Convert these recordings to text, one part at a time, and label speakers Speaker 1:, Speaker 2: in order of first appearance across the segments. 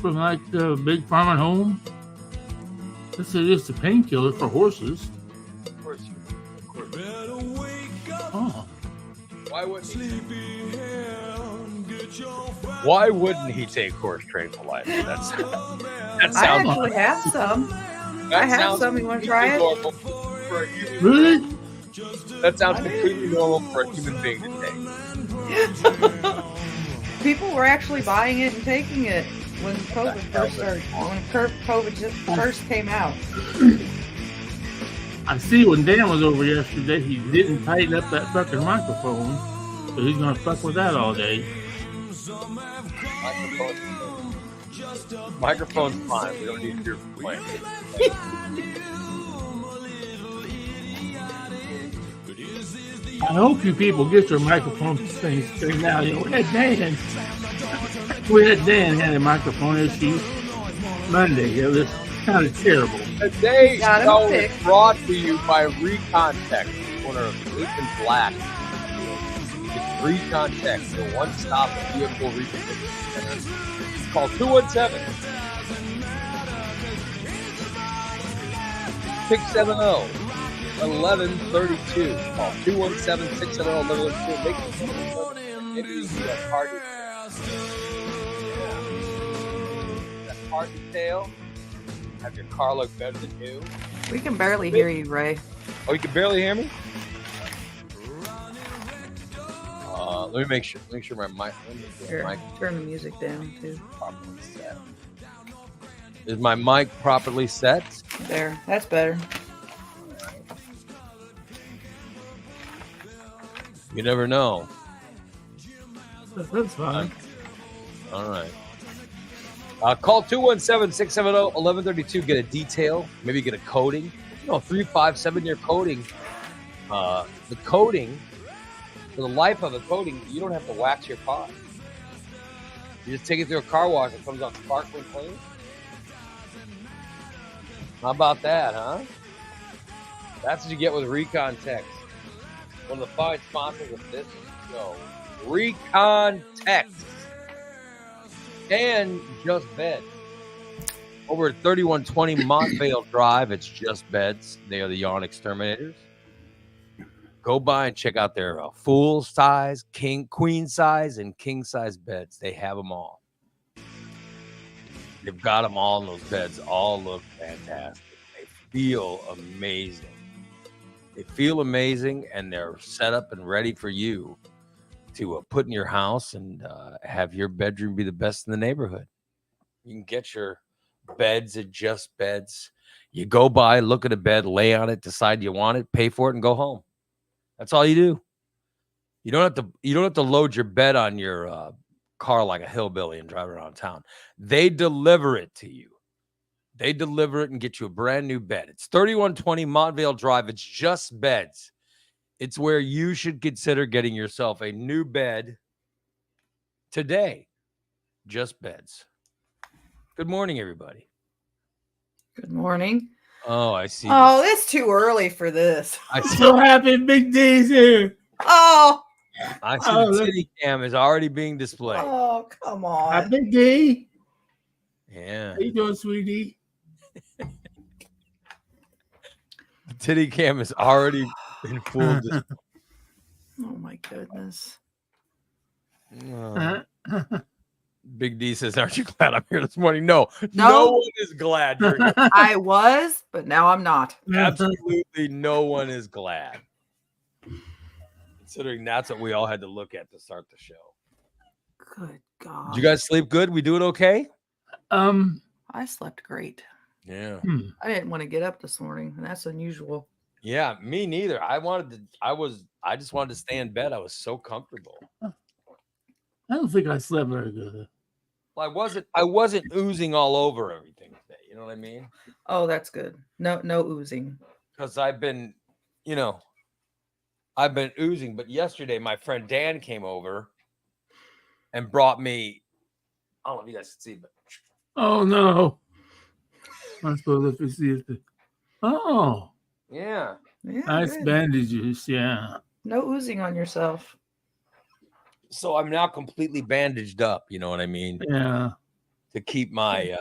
Speaker 1: from like the Big Farm and Home. This is just a painkiller for horses.
Speaker 2: Of course.
Speaker 1: Oh,
Speaker 2: Why wouldn't he take horse trade for life? That
Speaker 3: I
Speaker 2: sounds.
Speaker 3: actually have some.
Speaker 2: That
Speaker 3: I have
Speaker 2: sounds
Speaker 3: some. You want to try it?
Speaker 2: normal for a human
Speaker 1: really?
Speaker 2: being. That sounds completely normal for a human being to take.
Speaker 3: People were actually buying it and taking it when COVID first started. When COVID just first came out.
Speaker 1: I see when Dan was over yesterday, he didn't tighten up that fucking microphone. So he's gonna fuck with that all day.
Speaker 2: Microphone's fine. We don't need your complaint.
Speaker 1: I hope you people get your microphone things straightened out. You know, we had Dan had a microphone issue Monday. It was kind of terrible.
Speaker 2: Today's
Speaker 3: Got him
Speaker 2: show is
Speaker 3: fixed.
Speaker 2: brought to you by Recontext, corner of Blue and Black. It's Recontext, the one-stop vehicle reconditioning center. Call 217 670 1132. Call 217 670 1132. Maybe you do a party. That party sale. Have your car look better than you.
Speaker 3: We can barely hear you, Ray.
Speaker 2: Oh, you can barely hear me? Let me make sure my mic.
Speaker 3: Here, turn the music down too.
Speaker 2: Properly set. Is my mic properly set?
Speaker 3: There, that's better.
Speaker 2: You never know.
Speaker 1: That's fine.
Speaker 2: All right. Call 217-670-1132. Get a detail. Maybe get a coating. 3, 5, 7-year coating. The coating, for the life of the coating, you don't have to wax your car. You just take it through a car wash. It comes out sparkling clean. How about that, huh? That's what you get with Recontext. One of the fine sponsors of this show. Recontext. And Just Beds. Over at 3120 Montvale Drive, it's Just Beds. They are the Yawn Exterminators. Go by and check out their full size, queen size, and king size beds. They have them all. They've got them all in those beds. All look fantastic. They feel amazing. They feel amazing, and they're set up and ready for you to put in your house and have your bedroom be the best in the neighborhood. You can get your beds at Just Beds. You go by, look at a bed, lay on it, decide you want it, pay for it, and go home. That's all you do. You don't have to load your bed on your car like a hillbilly and drive around town. They deliver it to you. They deliver it and get you a brand new bed. It's 3120 Montvale Drive. It's Just Beds. It's where you should consider getting yourself a new bed today. Just Beds. Good morning, everybody.
Speaker 3: Good morning.
Speaker 2: Oh, I see.
Speaker 3: Oh, it's too early for this.
Speaker 2: I see.
Speaker 1: So happy Big D's here.
Speaker 3: Oh,
Speaker 2: I see the city cam is already being displayed.
Speaker 3: oh, come
Speaker 1: Hi,
Speaker 3: on.
Speaker 1: Big D.
Speaker 2: Yeah.
Speaker 1: How you doing, sweetie?
Speaker 2: The titty cam is already in full display.
Speaker 3: Oh my goodness.
Speaker 2: Big D says, "Aren't you glad I'm here this morning?" No one is glad you're here.
Speaker 3: I was, but now I'm not.
Speaker 2: Absolutely no one is glad. Considering that's what we all had to look at to start the show.
Speaker 3: Good God.
Speaker 2: Did you guys sleep good? We do it okay?
Speaker 3: I slept great.
Speaker 2: Yeah.
Speaker 3: I didn't want to get up this morning, and that's unusual.
Speaker 2: Yeah, me neither. I just wanted to stay in bed. I was so comfortable.
Speaker 1: I don't think I slept very good.
Speaker 2: Well, I wasn't oozing all over everything today. You know what I mean?
Speaker 3: Oh, that's good. No oozing.
Speaker 2: Because I've been oozing. But yesterday, my friend Dan came over and brought me. I don't know if you guys can see, but
Speaker 1: Oh no! I'm supposed to see it. Oh,
Speaker 2: yeah,
Speaker 1: nice
Speaker 3: good.
Speaker 1: bandages. Yeah.
Speaker 3: No oozing on yourself.
Speaker 2: so I'm now completely bandaged up. You know what I mean?
Speaker 1: Yeah.
Speaker 2: to keep my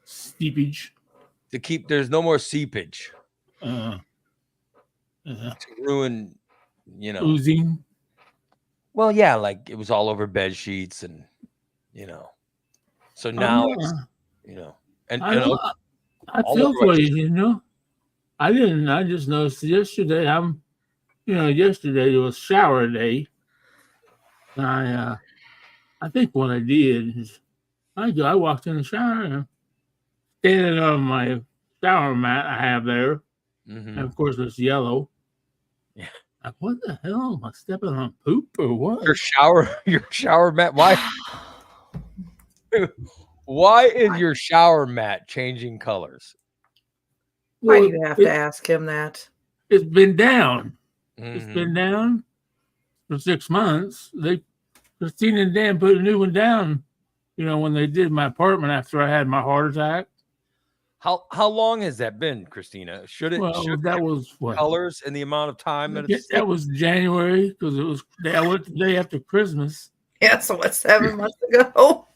Speaker 1: Steepage.
Speaker 2: there's no more seepage
Speaker 1: Yeah.
Speaker 2: to ruin,
Speaker 1: Oozing.
Speaker 2: Well, yeah, like it was all over bed sheets and so now it's and
Speaker 1: I
Speaker 2: all
Speaker 1: feel
Speaker 2: over
Speaker 1: for
Speaker 2: my
Speaker 1: you, I didn't. I just noticed yesterday. Yesterday it was shower day. And I think what I did is I walked in the shower and standing on my shower mat I have there, and of course it's yellow.
Speaker 2: Yeah.
Speaker 1: Like, what the hell? Am I stepping on poop or what?
Speaker 2: your shower mat. Why is your shower mat changing colors?
Speaker 3: Why do you have to ask him that?
Speaker 1: It's been down.
Speaker 2: Mm-hmm.
Speaker 1: It's been down for 6 months. Christina and Dan put a new one down, when they did my apartment after I had my heart attack.
Speaker 2: How long has that been, Christina? Should
Speaker 1: that was what
Speaker 2: colors and the amount of time
Speaker 1: that was January, because it was the day after Christmas.
Speaker 3: Yeah, so what, 7 months ago?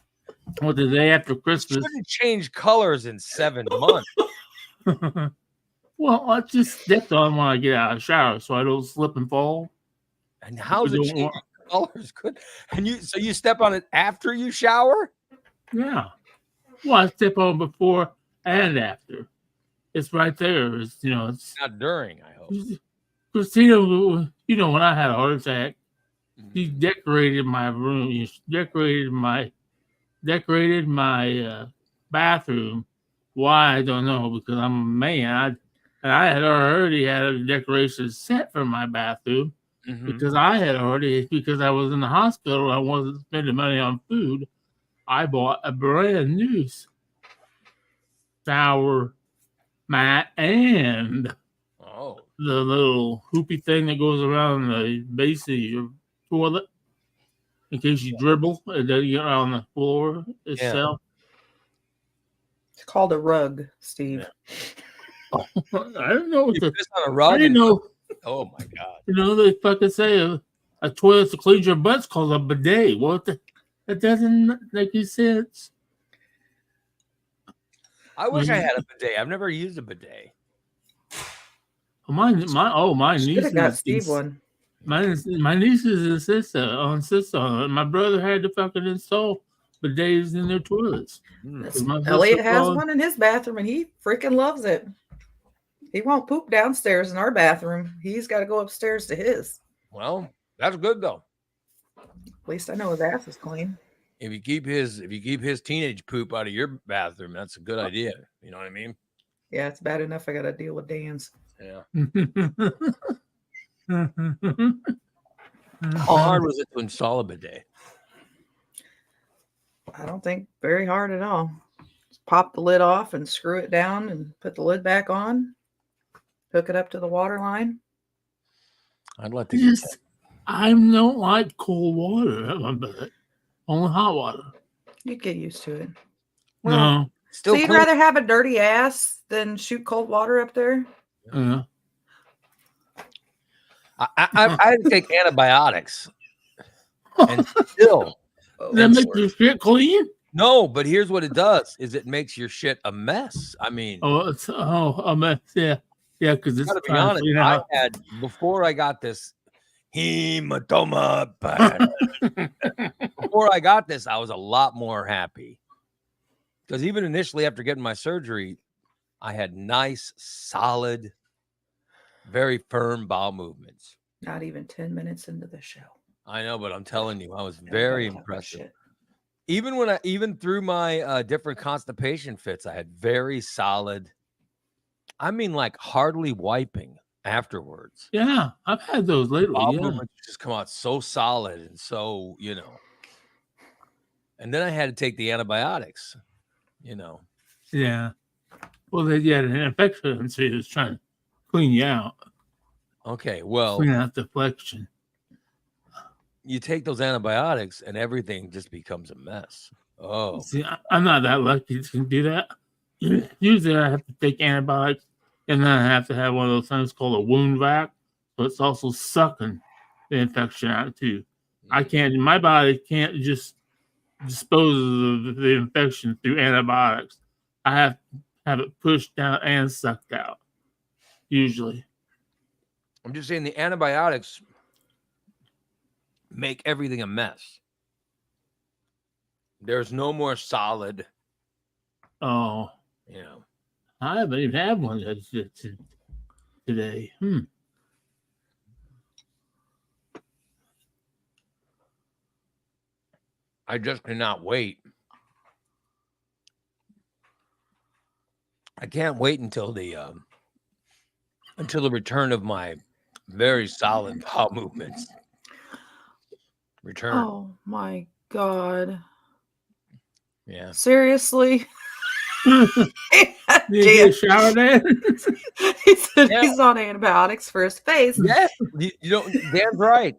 Speaker 1: Well, the day after Christmas.
Speaker 2: It shouldn't change colors in 7 months.
Speaker 1: Well, I just stepped on when I get out of the shower so I don't slip and fall.
Speaker 2: And how's it changing colors? Good. And you step on it after you shower?
Speaker 1: Yeah. Well, I step on before and after. It's right there. It's it's
Speaker 2: not during, I hope.
Speaker 1: Christina, when I had a heart attack, she decorated my room. She decorated my bathroom. Why, I don't know, because I'm a man. I had already had a decoration set for my bathroom because because I was in the hospital. I wasn't spending money on food. I bought a brand new shower mat and the little hoopy thing that goes around the base of your toilet in case you dribble. It doesn't get on the floor itself.
Speaker 3: It's called a rug, Steve.
Speaker 2: Yeah.
Speaker 1: I don't know.
Speaker 2: On a rug.
Speaker 1: I didn't know.
Speaker 2: Oh my God!
Speaker 1: They fucking say a toilet to clean your butt's called a bidet. That doesn't make any sense.
Speaker 2: I wish I had a bidet. I've never used a bidet.
Speaker 1: My niece
Speaker 3: got Steve one.
Speaker 1: My nieces insist on it. My brother had to fucking install bidets in their toilets.
Speaker 3: Elliot has one in his bathroom and he freaking loves it. He won't poop downstairs in our bathroom. He's got to go upstairs to his.
Speaker 2: Well, that's good though.
Speaker 3: At least I know his ass is clean.
Speaker 2: If you keep his teenage poop out of your bathroom, that's a good idea. You know what I mean?
Speaker 3: Yeah, it's bad enough I got to deal with Dan's.
Speaker 2: Yeah. How hard was it to install a bidet?
Speaker 3: I don't think very hard at all. Just pop the lid off and screw it down and put the lid back on. Hook it up to the water line.
Speaker 2: I'd like to get that.
Speaker 1: I don't like cold water. Only hot water.
Speaker 3: You'd get used to it.
Speaker 1: Well, no.
Speaker 3: So you'd rather have a dirty ass than shoot cold water up there?
Speaker 1: Yeah.
Speaker 2: I had to take antibiotics. And still.
Speaker 1: That makes your shit clean?
Speaker 2: No, but here's what it does: is it makes your shit a mess. I mean,
Speaker 1: a mess. Yeah, because it's.
Speaker 2: Gotta be honest. I had before I got this hematoma. Before I got this, I was a lot more happy because even initially after getting my surgery, I had nice, solid, very firm bowel movements.
Speaker 3: Not even 10 minutes into the show.
Speaker 2: I know, but I'm telling you, I was very impressive. Even through my different constipation fits, I had very solid. I mean, like hardly wiping afterwards.
Speaker 1: Yeah, I've had those lately.
Speaker 2: Movements just come out so solid and so, And then I had to take the antibiotics.
Speaker 1: Yeah. Well, they had an infection, so he was trying to clean you out.
Speaker 2: Okay, well,
Speaker 1: clean out the flexion.
Speaker 2: You take those antibiotics and everything just becomes a mess. Oh,
Speaker 1: see, I'm not that lucky to do that. Usually, I have to take antibiotics, and then I have to have one of those things called a wound vac. So it's also sucking the infection out too. I can't. My body can't just disposes of the infection through antibiotics. I have to have it pushed down and sucked out. Usually,
Speaker 2: I'm just saying the antibiotics make everything a mess. There's no more solid,
Speaker 1: oh,
Speaker 2: you know.
Speaker 1: I haven't even had one today.
Speaker 2: I just cannot wait. I can't wait until the return of my very solid bowel movements. Return.
Speaker 3: Oh my God.
Speaker 2: Yeah.
Speaker 3: Seriously?
Speaker 1: Did you get a shower then?
Speaker 3: He said
Speaker 2: Yeah.
Speaker 3: he's on antibiotics for his face.
Speaker 2: Yeah, you don't. Dan's right.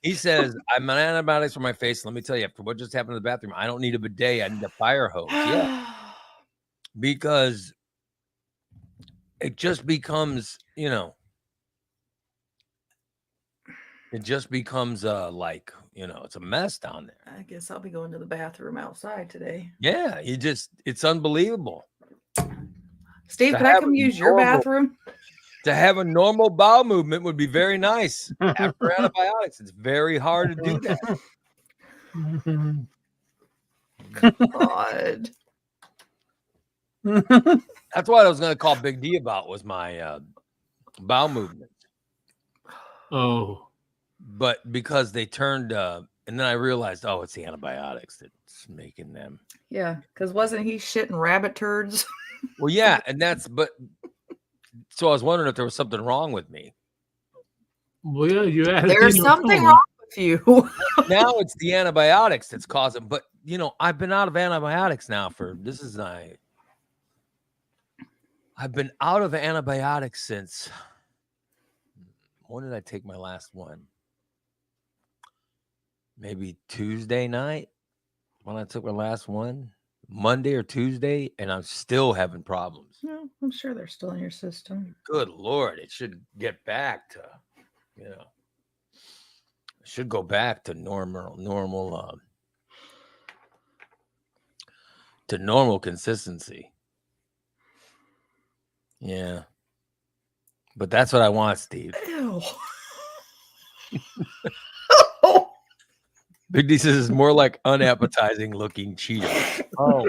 Speaker 2: He says I'm on antibiotics for my face. Let me tell you, after what just happened in the bathroom, I don't need a bidet. I need a fire hose. Yeah, because it just becomes, you know, it just becomes like, you know, it's a mess down there.
Speaker 3: I guess I'll be going to the bathroom outside today.
Speaker 2: Yeah, it's unbelievable.
Speaker 3: Steve,
Speaker 2: To
Speaker 3: can I
Speaker 2: have
Speaker 3: come
Speaker 2: a
Speaker 3: use your
Speaker 2: normal-
Speaker 3: bathroom?
Speaker 2: To have a normal bowel movement would be very nice. After antibiotics, it's very hard to do that.
Speaker 3: God.
Speaker 2: That's what I was going to call Big D about was my bowel movement.
Speaker 1: Oh,
Speaker 2: But because they turned, and then I realized, oh, it's the antibiotics that's making them.
Speaker 3: Yeah, because wasn't he shitting rabbit turds?
Speaker 2: Well, yeah, but so I was wondering if there was something wrong with me.
Speaker 1: well, yeah, you had
Speaker 3: There's something wrong with you.
Speaker 2: Now it's the antibiotics that's causing. But you know, I've been out of antibiotics now I've been out of antibiotics since. When did I take my last one? Maybe Tuesday night when I took my last one, Monday or Tuesday, and I'm still having problems.
Speaker 3: No, I'm sure they're still in your system.
Speaker 2: Good Lord, it should get back to, you know, it should go back to normal consistency. Yeah. But that's what I want, Steve.
Speaker 3: Ew.
Speaker 2: Big D says it's more like unappetizing looking Cheetos. Oh.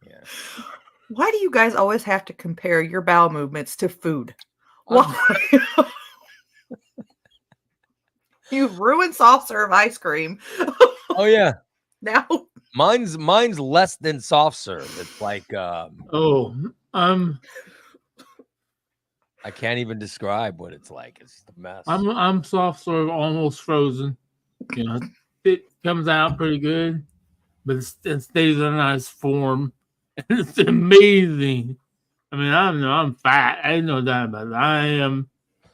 Speaker 2: Yeah.
Speaker 3: Why do you guys always have to compare your bowel movements to food? Why? You've ruined soft serve ice cream.
Speaker 2: Oh yeah.
Speaker 3: Now
Speaker 2: Mine's less than soft serve. It's like
Speaker 1: I
Speaker 2: can't even describe what it's like. It's a mess.
Speaker 1: I'm soft serve, almost frozen. You know, it comes out pretty good, but it stays in a nice form. It's amazing. I mean, I'm fat. Ain't no doubt about it.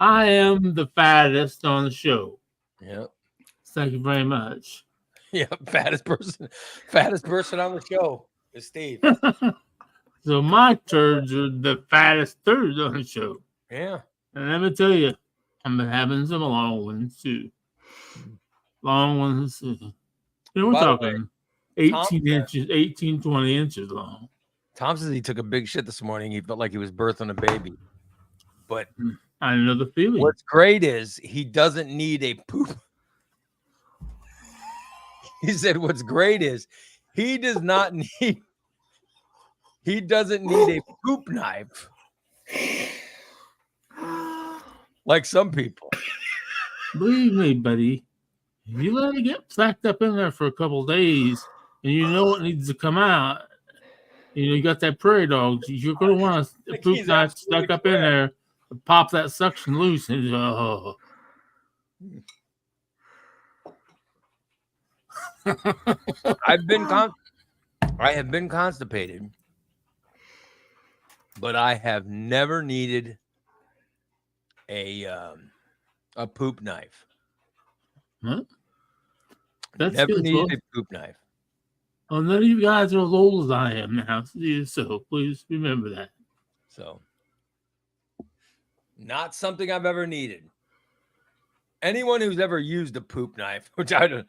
Speaker 1: I am the fattest on the show.
Speaker 2: Yep.
Speaker 1: Thank you very much.
Speaker 2: Yeah, fattest person on the show is Steve.
Speaker 1: So my turds are the fattest turds on the show.
Speaker 2: Yeah.
Speaker 1: And let me tell you, I've been having some long ones too. Long ones. You know, we're
Speaker 2: By the
Speaker 1: talking 18 inches, 18, 20 inches long.
Speaker 2: Tom says he took a big shit this morning. He felt like he was birthing a baby. But
Speaker 1: I know the feeling.
Speaker 2: what's great is he doesn't need a poop. He said what's great is he doesn't need a poop knife like some people.
Speaker 1: Believe me, buddy, if you let it get stacked up in there for a couple of days and you know what needs to come out, you got that prairie dog, you're going to want a poop knife stuck up in there to pop that suction loose. And,
Speaker 2: I have been constipated, but I have never needed a poop knife.
Speaker 1: Huh? That's
Speaker 2: Never
Speaker 1: good.
Speaker 2: needed a poop knife.
Speaker 1: Well, none of you guys are as old as I am now, so please remember that.
Speaker 2: So, not something I've ever needed. Anyone who's ever used a poop knife, which I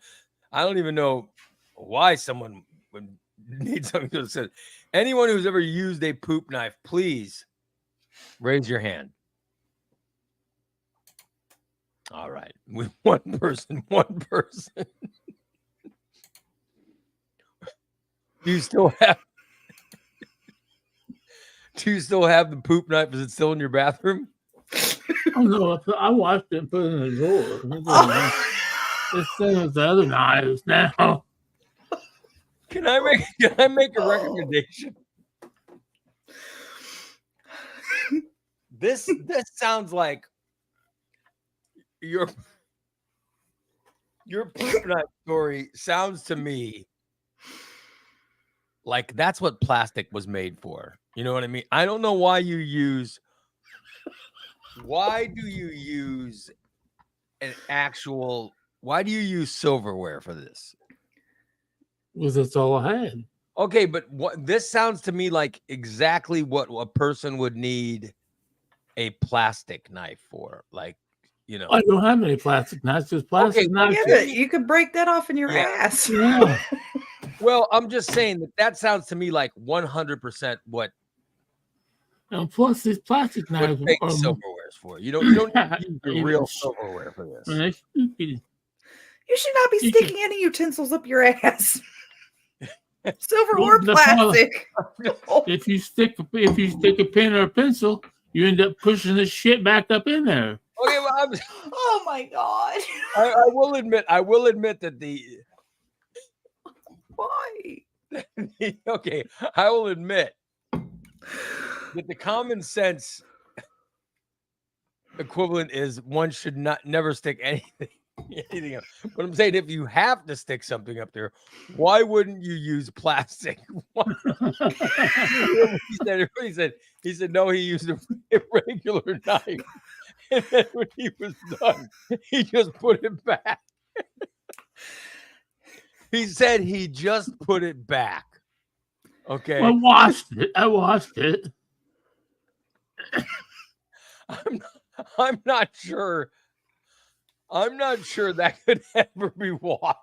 Speaker 2: I don't even know why someone would need something to say. Anyone who's ever used a poop knife, please raise your hand. All right. With one person. Do you still have the poop knife? Is it still in your bathroom?
Speaker 1: Oh no, I washed it and put it in the drawer. It's same as the other knives now.
Speaker 2: Can I make a recommendation? This sounds like your poop knife story sounds to me like that's what plastic was made for. You know what I mean? I don't know why do you use silverware for this?
Speaker 1: Because that's all I had.
Speaker 2: Okay, but this sounds to me like exactly what a person would need a plastic knife for. Like, you know.
Speaker 1: I don't have any plastic knives, just plastic knives.
Speaker 3: Yeah, but you could break that off in your ass.
Speaker 1: Yeah.
Speaker 2: Well, I'm just saying that sounds to me like 100% what.
Speaker 1: And plus, these plastic knives
Speaker 2: are silverware is for. You don't use the real silverware for this.
Speaker 3: You should not be sticking any utensils up your ass. Silver or plastic.
Speaker 1: If you stick a pen or a pencil, you end up pushing this shit back up in there.
Speaker 2: Okay, well,
Speaker 3: oh my god!
Speaker 2: I will admit that the.
Speaker 3: Why?
Speaker 2: Okay, I will admit that the common sense equivalent is one should never stick anything up. But I'm saying if you have to stick something up there, why wouldn't you use plastic? He said no, he used a regular knife. And then when he was done, he just put it back. He said he just put it back. Okay.
Speaker 1: I washed it.
Speaker 2: I'm not sure that could ever be washed.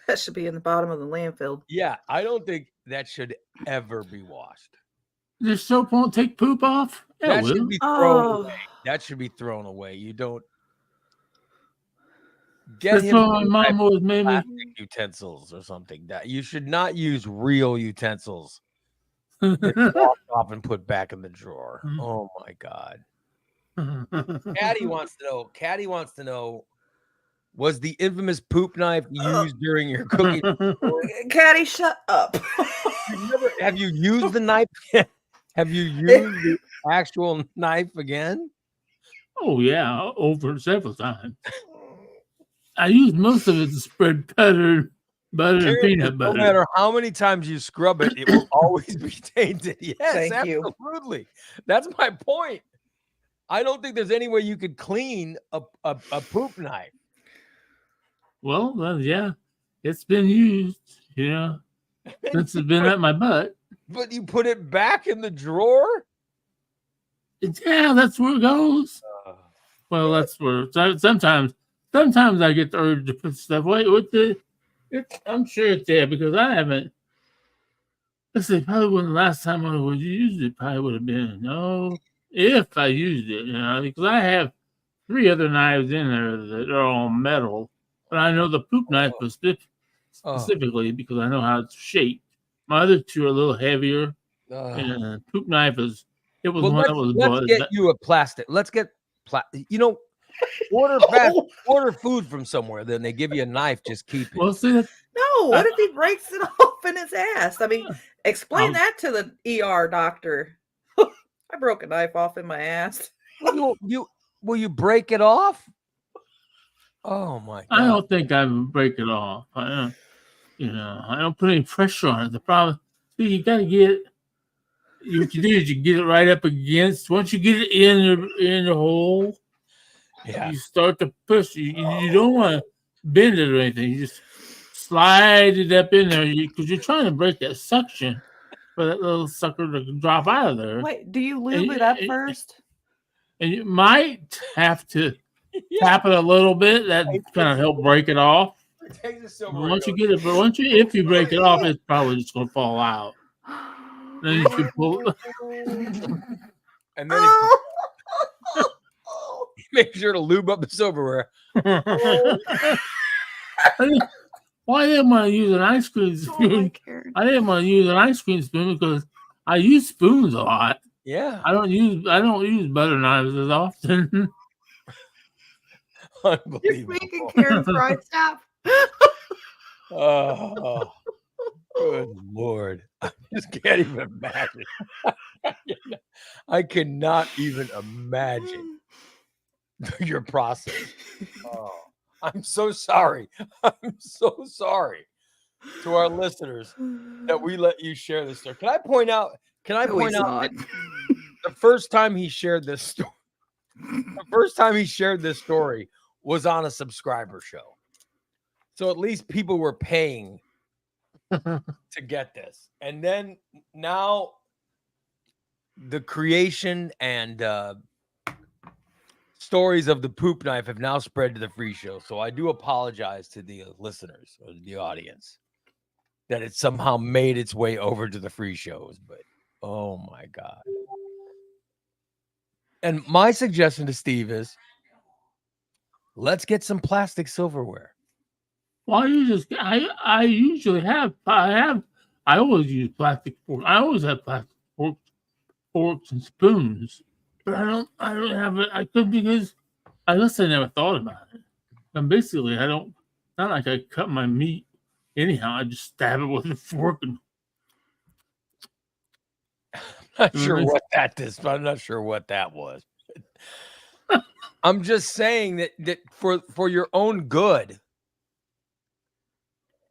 Speaker 3: That should be in the bottom of the landfill.
Speaker 2: Yeah, I don't think that should ever be washed.
Speaker 1: The soap won't take poop off?
Speaker 2: That should be thrown away. That should be thrown away. You don't get him
Speaker 1: my mom always made me
Speaker 2: utensils or something. That you should not use real utensils. Walk off and put back in the drawer. Oh my god. Caddy wants to know, was the infamous poop knife used during your cooking?
Speaker 3: Caddy, shut up.
Speaker 2: Have you used the knife? Have you used the actual knife again?
Speaker 1: Oh yeah, over several times. I used most of it to spread butter and peanut butter.
Speaker 2: No matter how many times you scrub it, it will always be tainted. Yes,
Speaker 3: Thank
Speaker 2: absolutely. You. That's my point. I don't think there's any way you could clean a poop knife.
Speaker 1: Well, yeah, it's been used, since it's been at my butt.
Speaker 2: But you put it back in the drawer?
Speaker 1: Yeah, that's where it goes. Well, that's where sometimes I get the urge to put stuff away. I'm sure it's there because I haven't. Let's see, probably when the last time I would use it probably would have been if I used it, because I have 3 other knives in there that are all metal, but I know the poop knife was specifically because I know how it's shaped. My other 2 are a little heavier, and poop knife was one that was.
Speaker 2: Let's get you a plastic. Let's get order food from somewhere. Then they give you a knife. Just keep it.
Speaker 1: Well, see,
Speaker 3: no. What if he breaks it off in his ass? I mean, explain that to the ER doctor. I broke a knife off in my ass.
Speaker 2: Will you break it off? Oh my god!
Speaker 1: I don't think I would break it off. I don't put any pressure on it. The problem, you got to get. What you do is you get it right up against. Once you get it in the hole, you start to push. You don't want to bend it or anything. You just slide it up in there because you're trying to break that suction for that little sucker to drop out of there.
Speaker 3: Wait, do you lube it up first?
Speaker 1: And you might have to tap it a little bit. That kind of help break it off.
Speaker 2: Take the silverware.
Speaker 1: Once you get it, but if you break it off, it's probably just gonna fall out. Then you can pull.
Speaker 2: And then he makes sure to lube up the silverware.
Speaker 1: Well, I didn't want to use an ice cream spoon. I didn't want to use an ice cream spoon because I use spoons a lot.
Speaker 2: Yeah.
Speaker 1: I don't use butter knives as often.
Speaker 3: You're
Speaker 2: Unbelievable.
Speaker 3: making Karen Fry stop.
Speaker 2: Oh, good Lord. I just can't even imagine. I cannot even imagine your process. Oh, I'm so sorry. I'm so sorry to our listeners that we let you share this story. Can I point out that the first time he shared this story, was on a subscriber show. So at least people were paying to get this. And then now the creation and stories of the poop knife have now spread to the free show. So I do apologize to the listeners or the audience that it somehow made its way over to the free shows. But oh my God. And my suggestion to Steve is let's get some plastic silverware.
Speaker 1: Well, I usually have I always use plastic forks. I always have plastic forks and spoons. But I don't have it. I could because I never thought about it. And basically not like I cut my meat anyhow. I just stab it with a fork and
Speaker 2: Not sure what that is, but I'm not sure what that was. I'm just saying that for your own good,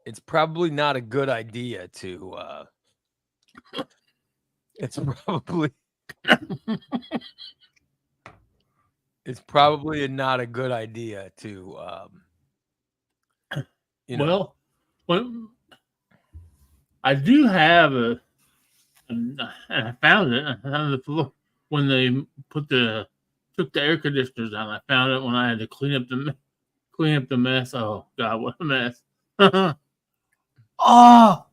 Speaker 2: it's probably not a good idea to it's probably not a good idea to
Speaker 1: Well, I do have and I found it on the floor when they took the air conditioners down. I found it when I had to clean up the mess. Oh God, what a mess! Oh,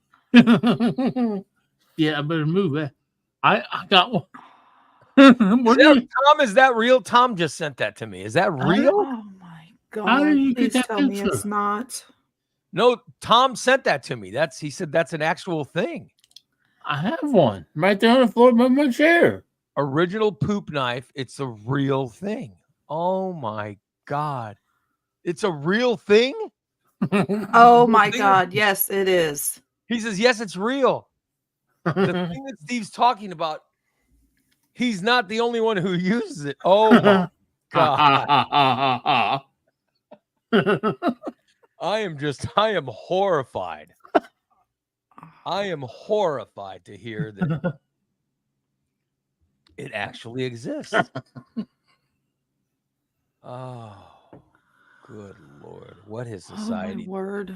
Speaker 1: yeah, I better move that. I got one.
Speaker 2: Tom, is that real? Tom just sent that to me. Is that real?
Speaker 3: Oh my God!
Speaker 1: How did you
Speaker 3: Please
Speaker 1: get that
Speaker 3: tell me
Speaker 1: picture?
Speaker 3: it's not.
Speaker 2: No, Tom sent that to me. He said that's an actual thing.
Speaker 1: I have one right there on the floor by my chair.
Speaker 2: Original poop knife. It's a real thing. Oh my God. It's a real thing?
Speaker 3: Oh my God. Yes, it is.
Speaker 2: He says, yes, it's real. The thing that Steve's talking about, he's not the only one who uses it. Oh my God. I am horrified. I am horrified to hear that it actually exists. Oh, good Lord. What has society?
Speaker 3: Oh, my word.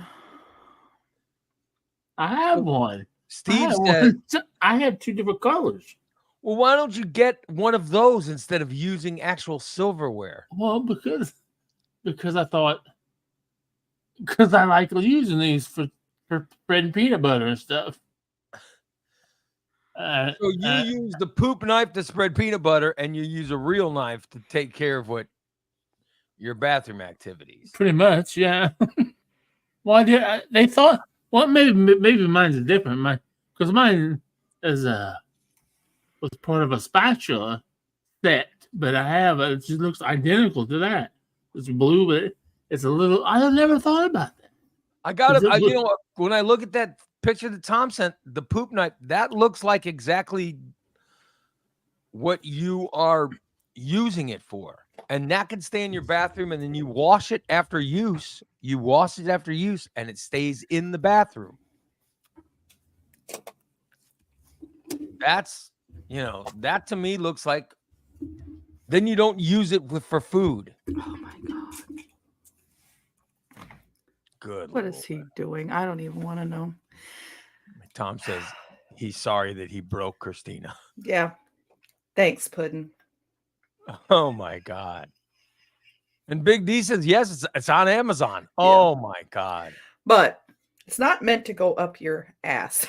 Speaker 1: I have one.
Speaker 2: Steve said,
Speaker 1: I have two different colors.
Speaker 2: well, why don't you get one of those instead of using actual silverware?
Speaker 1: Well, because I thought, because I like using these for spreading peanut butter and stuff.
Speaker 2: So you use the poop knife to spread peanut butter, and you use a real knife to take care of your bathroom activities.
Speaker 1: Pretty much, yeah. Well, they thought, well, maybe mine's different. Because mine was part of a spatula set, but I have it just looks identical to that. It's blue, but it's a little. I never thought about that.
Speaker 2: When I look at that picture that Tom sent, the poop knife, that looks like exactly what you are using it for. And that can stay in your bathroom, and then you wash it after use. You wash it after use, and it stays in the bathroom. That's, that to me looks like, then you don't use it for food.
Speaker 3: Oh my God.
Speaker 2: Good.
Speaker 3: What is he doing? I don't even want to know.
Speaker 2: Tom says he's sorry that he broke Christina.
Speaker 3: Yeah. Thanks, Puddin'.
Speaker 2: Oh my God. And Big D says, yes, it's on Amazon. Oh my God.
Speaker 3: But it's not meant to go up your ass.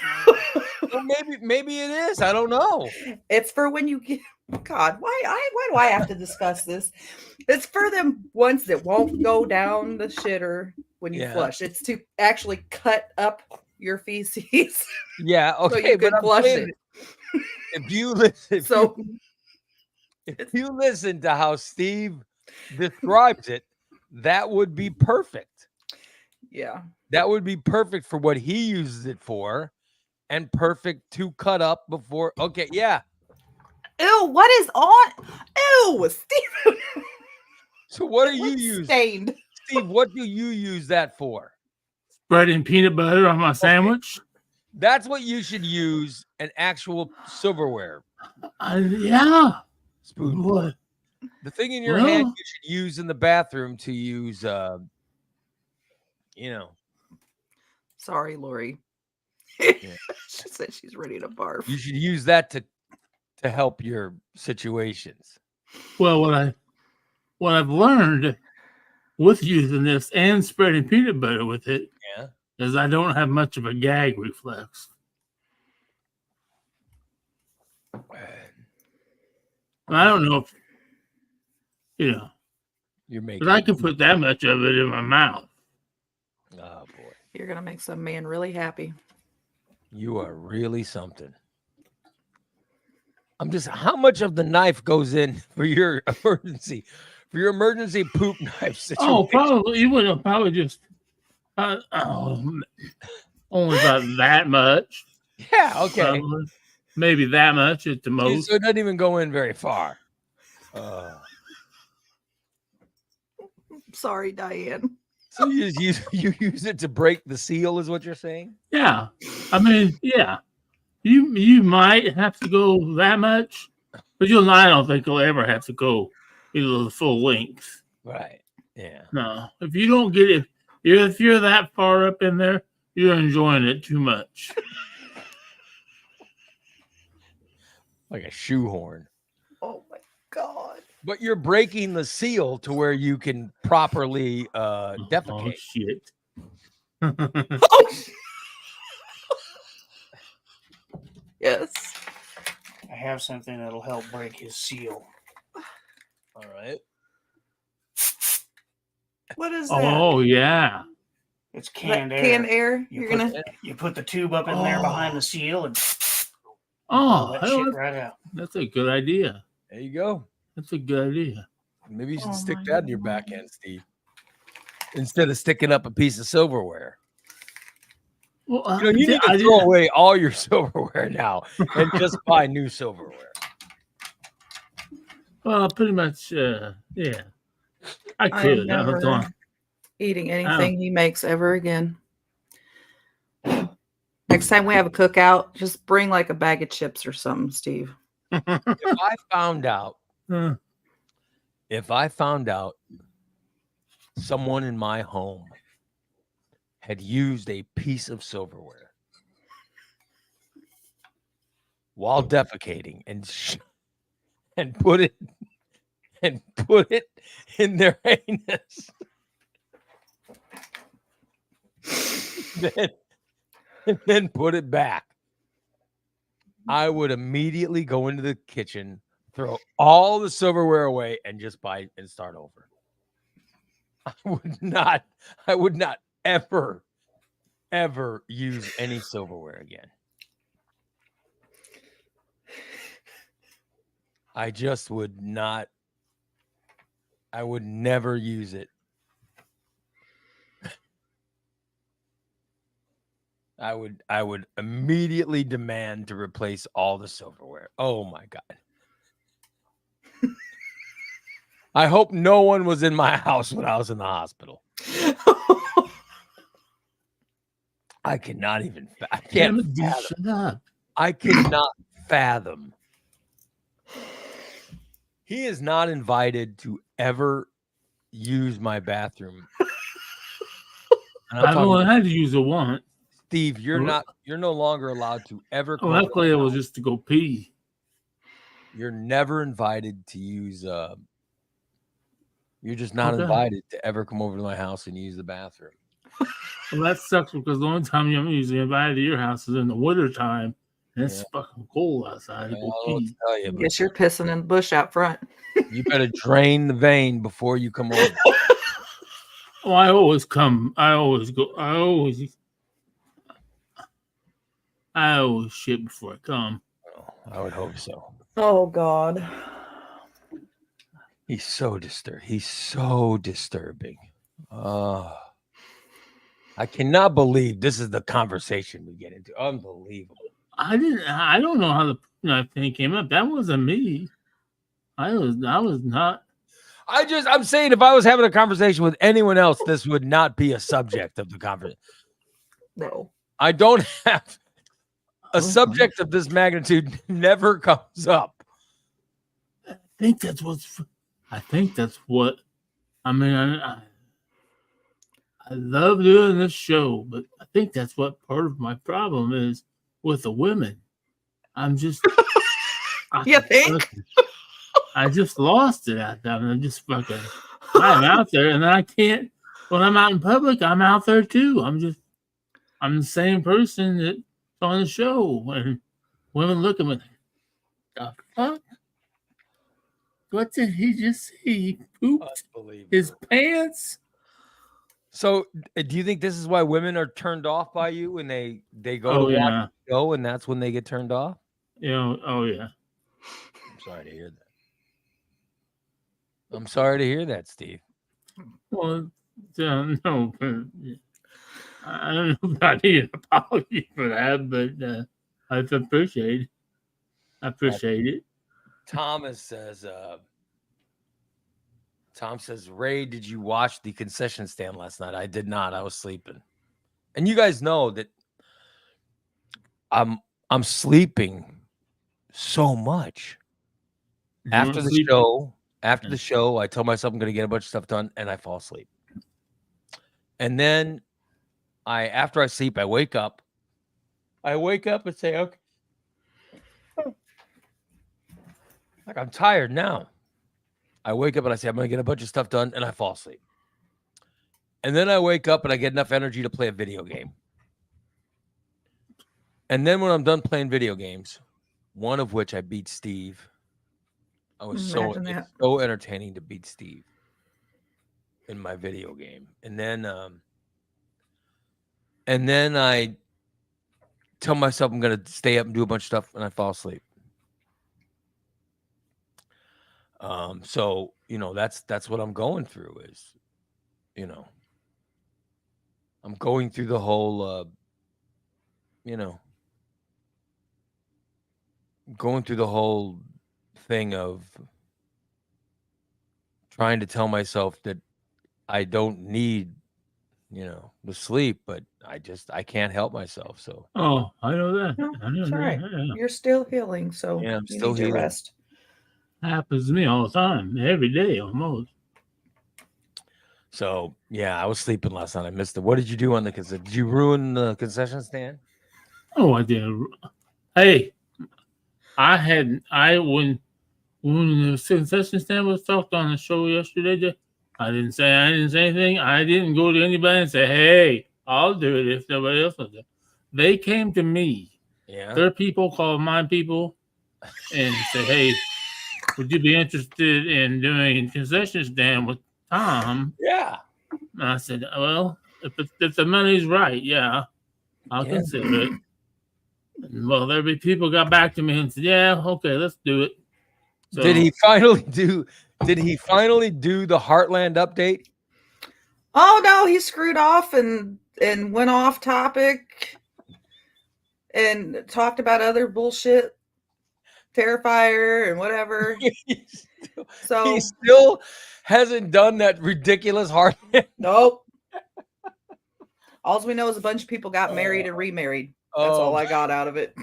Speaker 2: Well, maybe it is. I don't know.
Speaker 3: It's for when you get, God, why do I have to discuss this? It's for them ones that won't go down the shitter when you flush. It's to actually cut up your feces.
Speaker 2: Yeah, okay,
Speaker 3: so you can flush it.
Speaker 2: If you listen,
Speaker 3: So
Speaker 2: if you listen to how Steve describes it, that would be perfect.
Speaker 3: Yeah.
Speaker 2: That would be perfect for what he uses it for, and perfect to cut up before. Okay, yeah.
Speaker 3: Ew, what is on? Ew, Steve.
Speaker 2: So what do you use?
Speaker 3: Stained.
Speaker 2: Steve, what do you use that for?
Speaker 1: Spreading peanut butter on my sandwich.
Speaker 2: That's what you should use, an actual silverware.
Speaker 1: Yeah.
Speaker 2: Spoon.
Speaker 1: What?
Speaker 2: The thing in your hand you should use in the bathroom to use,
Speaker 3: Sorry, Lori. She said she's ready to barf.
Speaker 2: You should use that to help your situations.
Speaker 1: Well, what I've learned with using this and spreading peanut butter with it is I don't have much of a gag reflex. I don't know if
Speaker 2: you're making.
Speaker 1: But I can put that much of it in my mouth.
Speaker 2: Oh boy,
Speaker 3: you're gonna make some man really happy.
Speaker 2: You are really something. I'm just. How much of the knife goes in for your emergency poop knife situation?
Speaker 1: Oh, probably you would have probably just only about that much.
Speaker 2: Yeah, okay.
Speaker 1: Maybe that much at the most.
Speaker 2: So it doesn't even go in very far.
Speaker 3: Sorry, Diane.
Speaker 2: So you use it to break the seal, is what you're saying?
Speaker 1: Yeah, I mean, yeah. You might have to go that much, but I don't think you'll ever have to go the full length.
Speaker 2: Right. Yeah.
Speaker 1: No, if you don't get it, if you're that far up in there, you're enjoying it too much.
Speaker 2: Like a shoehorn.
Speaker 3: Oh my God.
Speaker 2: But you're breaking the seal to where you can properly defecate.
Speaker 1: Oh, shit.
Speaker 3: Yes.
Speaker 4: I have something that'll help break his seal.
Speaker 2: All right.
Speaker 3: What is that?
Speaker 1: Oh, yeah.
Speaker 4: It's canned air.
Speaker 3: Canned air.
Speaker 4: You put the tube up in there behind the seal and
Speaker 1: Oh,
Speaker 4: that shit right out.
Speaker 1: That's a good idea.
Speaker 2: There you go.
Speaker 1: That's a good idea.
Speaker 2: Maybe you should stick that in your back end, Steve, instead of sticking up a piece of silverware.
Speaker 1: Well,
Speaker 2: you need to throw away all your silverware now and just buy new silverware.
Speaker 1: Well, pretty much, yeah. I could.
Speaker 3: I'm never eating anything he makes ever again. Next time we have a cookout, just bring like a bag of chips or something, Steve.
Speaker 2: If I found out someone in my home had used a piece of silverware while defecating and put it in their anus, then put it back, I would immediately go into the kitchen, throw all the silverware away, and just buy and start over. I would not ever use any silverware again. I just would not. I would never use it. I would immediately demand to replace all the silverware. Oh my God. I hope no one was in my house when I was in the hospital. I cannot even. I can't fathom. I cannot fathom. He is not invited to ever use my bathroom.
Speaker 1: I've only had to use it once.
Speaker 2: Steve, you're no longer allowed to ever.
Speaker 1: Oh, luckily it was just to go pee.
Speaker 2: You're never invited to use You're just not
Speaker 1: Okay.
Speaker 2: invited to ever come over to my house and use the bathroom.
Speaker 1: Well, that sucks because the only time I'm usually invited to your house is in the wintertime. And it's fucking cold outside.
Speaker 2: I
Speaker 1: To
Speaker 2: don't
Speaker 1: go
Speaker 2: know what
Speaker 1: pee.
Speaker 2: to tell you, but
Speaker 3: Guess you're pissing in the bush out front.
Speaker 2: you better drain the vein before you come over.
Speaker 1: Oh, I always come. I always go. I always shit before I come.
Speaker 2: Oh, I would hope so.
Speaker 3: Oh God.
Speaker 2: He's so disturbing. I cannot believe this is the conversation we get into. Unbelievable.
Speaker 1: I don't know how the thing came up. That wasn't me. I was not.
Speaker 2: I'm saying if I was having a conversation with anyone else, this would not be a subject of the conversation.
Speaker 3: No.
Speaker 2: I don't have a subject of this magnitude never comes up.
Speaker 1: I think that's what. I mean, I love doing this show, but I think that's what part of my problem is with the women. I'm just.
Speaker 3: You think?
Speaker 1: I just lost it out there. I'm just fucking. I'm out there, and I can't. When I'm out in public, I'm out there too. I'm the same person that's on the show, and women look at me. The fuck? What did he just say? He pooped his pants.
Speaker 2: So, do you think this is why women are turned off by you when they go
Speaker 1: Oh,
Speaker 2: to
Speaker 1: yeah.
Speaker 2: watch the show, and that's when they get turned off?
Speaker 1: Oh yeah.
Speaker 2: I'm sorry to hear that. I'm sorry to hear that, Steve.
Speaker 1: Well, no, but I don't know if I need an apology for that, but I appreciate it. I appreciate it.
Speaker 2: Tom says, Ray, did you watch the concession stand last night? I did not. I was sleeping. And you guys know that I'm sleeping so much. After the show, I tell myself I'm going to get a bunch of stuff done, and I fall asleep. And then after I sleep, I wake up. I wake up and say, okay. Like, I'm tired now. I wake up and I say, I'm going to get a bunch of stuff done, and I fall asleep. And then I wake up and I get enough energy to play a video game. And then when I'm done playing video games, one of which I beat Steve. It's so entertaining to beat Steve in my video game. And then I tell myself I'm going to stay up and do a bunch of stuff, and I fall asleep. So, that's what I'm going through is, I'm going through the whole, going through the whole thing of trying to tell myself that I don't need, the sleep, but I can't help myself. So,
Speaker 1: oh, I know that.
Speaker 3: No,
Speaker 1: I know
Speaker 3: it's
Speaker 1: that.
Speaker 3: all right.
Speaker 1: Yeah.
Speaker 3: You're still healing, so
Speaker 2: Yeah, I'm
Speaker 3: you
Speaker 2: still
Speaker 3: need your
Speaker 2: healing.
Speaker 3: rest.
Speaker 1: Happens to me all the time, every day almost.
Speaker 2: So yeah, I was sleeping last night. I missed it. What did you do on the concession? Did you ruin the concession stand?
Speaker 1: Oh, I did. Hey, when the concession stand was talked on the show yesterday, I didn't say anything. I didn't go to anybody and say, hey, I'll do it if nobody else will do it. They came to me.
Speaker 2: Yeah.
Speaker 1: Their people called my people and said, hey, would you be interested in doing a concession stand with Tom?
Speaker 2: Yeah.
Speaker 1: And I said, well, if the money's right, yeah, I'll consider it. And, well, there'll be people got back to me and said, yeah, okay, let's do it. So,
Speaker 2: Did he finally do the Heartland update?
Speaker 3: Oh no, he screwed off and went off topic and talked about other bullshit, Terrifier and whatever.
Speaker 2: He
Speaker 3: So
Speaker 2: still hasn't done that ridiculous Heartland.
Speaker 3: nope. All we know is a bunch of people got married and remarried. That's all I got out of it.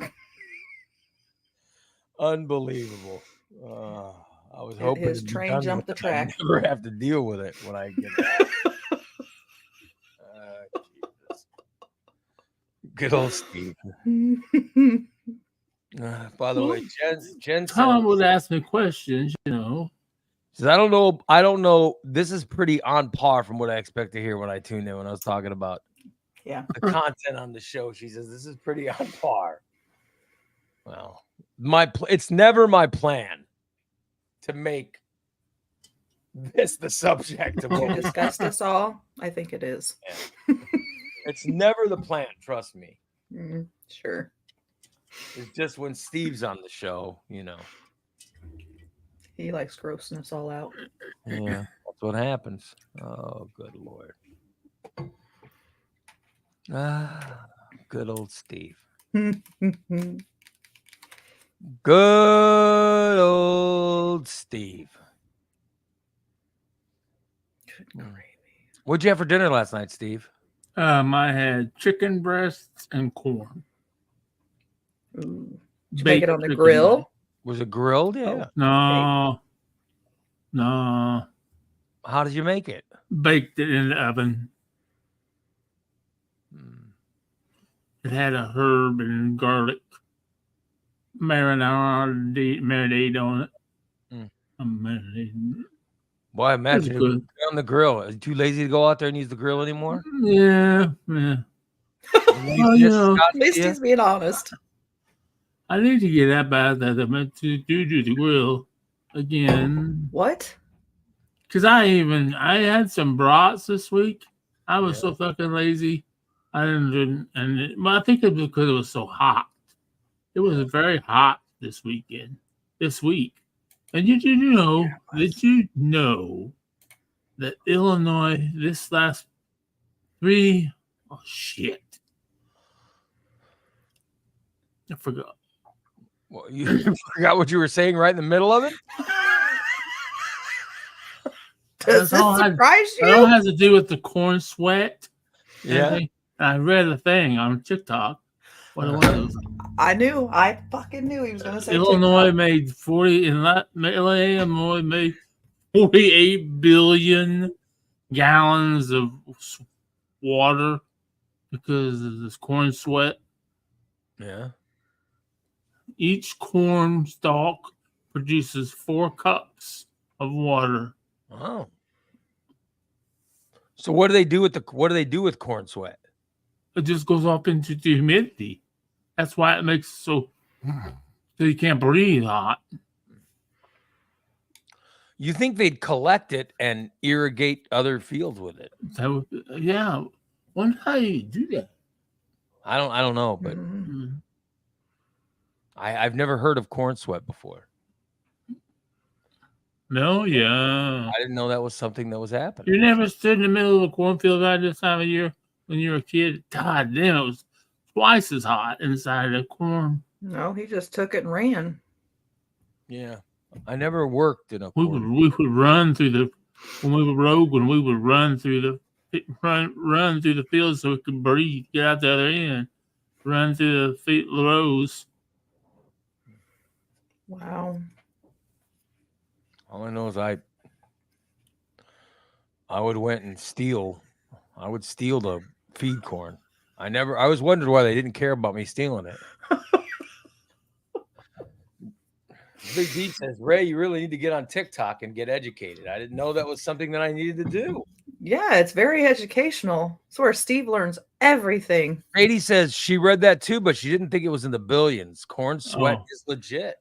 Speaker 2: Unbelievable. I was hoping
Speaker 3: his train jumped the track.
Speaker 2: I never have to deal with it when I get back. Jesus. Good old Steve. By the way, Jen
Speaker 1: Tom
Speaker 2: said,
Speaker 1: would ask me questions,
Speaker 2: Says, I don't know. This is pretty on par from what I expect to hear when I tuned in when I was talking about
Speaker 3: Yeah.
Speaker 2: the content on the show. She says, this is pretty on par. Well, it's never my plan to make this the subject of
Speaker 3: To
Speaker 2: what we
Speaker 3: disgust us all, I think it is.
Speaker 2: It's never the plan, trust me.
Speaker 3: Sure.
Speaker 2: It's just when Steve's on the show,
Speaker 3: He likes grossing us all out.
Speaker 2: Yeah, that's what happens. Oh, good Lord. Good old Steve. Good old Steve. What'd you have for dinner last night, Steve?
Speaker 1: I had chicken breasts and corn.
Speaker 3: Ooh. Did you make it on the
Speaker 1: chicken.
Speaker 3: grill?
Speaker 2: Was it grilled? Yeah.
Speaker 1: No.
Speaker 2: How did you make it?
Speaker 1: Baked it in the oven. It had a herb and garlic marinade on it. Marinade.
Speaker 2: Boy, I imagine
Speaker 1: It was
Speaker 2: it on the grill. Are you too lazy to go out there and use the grill anymore?
Speaker 1: Yeah. Well,
Speaker 3: At least he's being honest.
Speaker 1: I need to get that bad that I meant to do the grill again.
Speaker 3: What?
Speaker 1: Because I had some brats this week. I was so fucking lazy. I didn't, I think it's because it was so hot. It was very hot this week. And did you know that Illinois this last I forgot.
Speaker 2: Well, you forgot what you were saying right in the middle of it?
Speaker 3: Does this surprise you?
Speaker 1: It all has to do with the corn sweat.
Speaker 2: Yeah.
Speaker 1: I read a thing on TikTok. What it was.
Speaker 3: I fucking knew he was going to say
Speaker 1: Illinois
Speaker 3: TikTok.
Speaker 1: made 48 billion gallons of water because of this corn sweat.
Speaker 2: Yeah.
Speaker 1: Each corn stalk produces 4 cups of water.
Speaker 2: Oh. So what do they do with corn sweat?
Speaker 1: It just goes up into the humidity. That's why it makes it so you can't breathe hot.
Speaker 2: You think they'd collect it and irrigate other fields with it?
Speaker 1: Yeah. Wonder how you do that.
Speaker 2: I don't know, but I've never heard of corn sweat before.
Speaker 1: No, yeah.
Speaker 2: I didn't know that was something that was happening.
Speaker 1: You never stood in the middle of a cornfield at this time of year when you were a kid? God damn, it was twice as hot inside the corn.
Speaker 3: No, he just took it and ran.
Speaker 2: Yeah. I never worked in a
Speaker 1: We
Speaker 2: corn.
Speaker 1: would run through when we were rogue, we would run through the field so we could breathe, get out the other end, run through the rows.
Speaker 3: Wow.
Speaker 2: All I know is I would steal the feed corn. I always wondered why they didn't care about me stealing it. Big D says, Ray, you really need to get on TikTok and get educated. I didn't know that was something that I needed to do.
Speaker 3: Yeah, it's very educational. It's where Steve learns everything.
Speaker 2: Brady says she read that too, but she didn't think it was in the billions. Corn sweat is legit.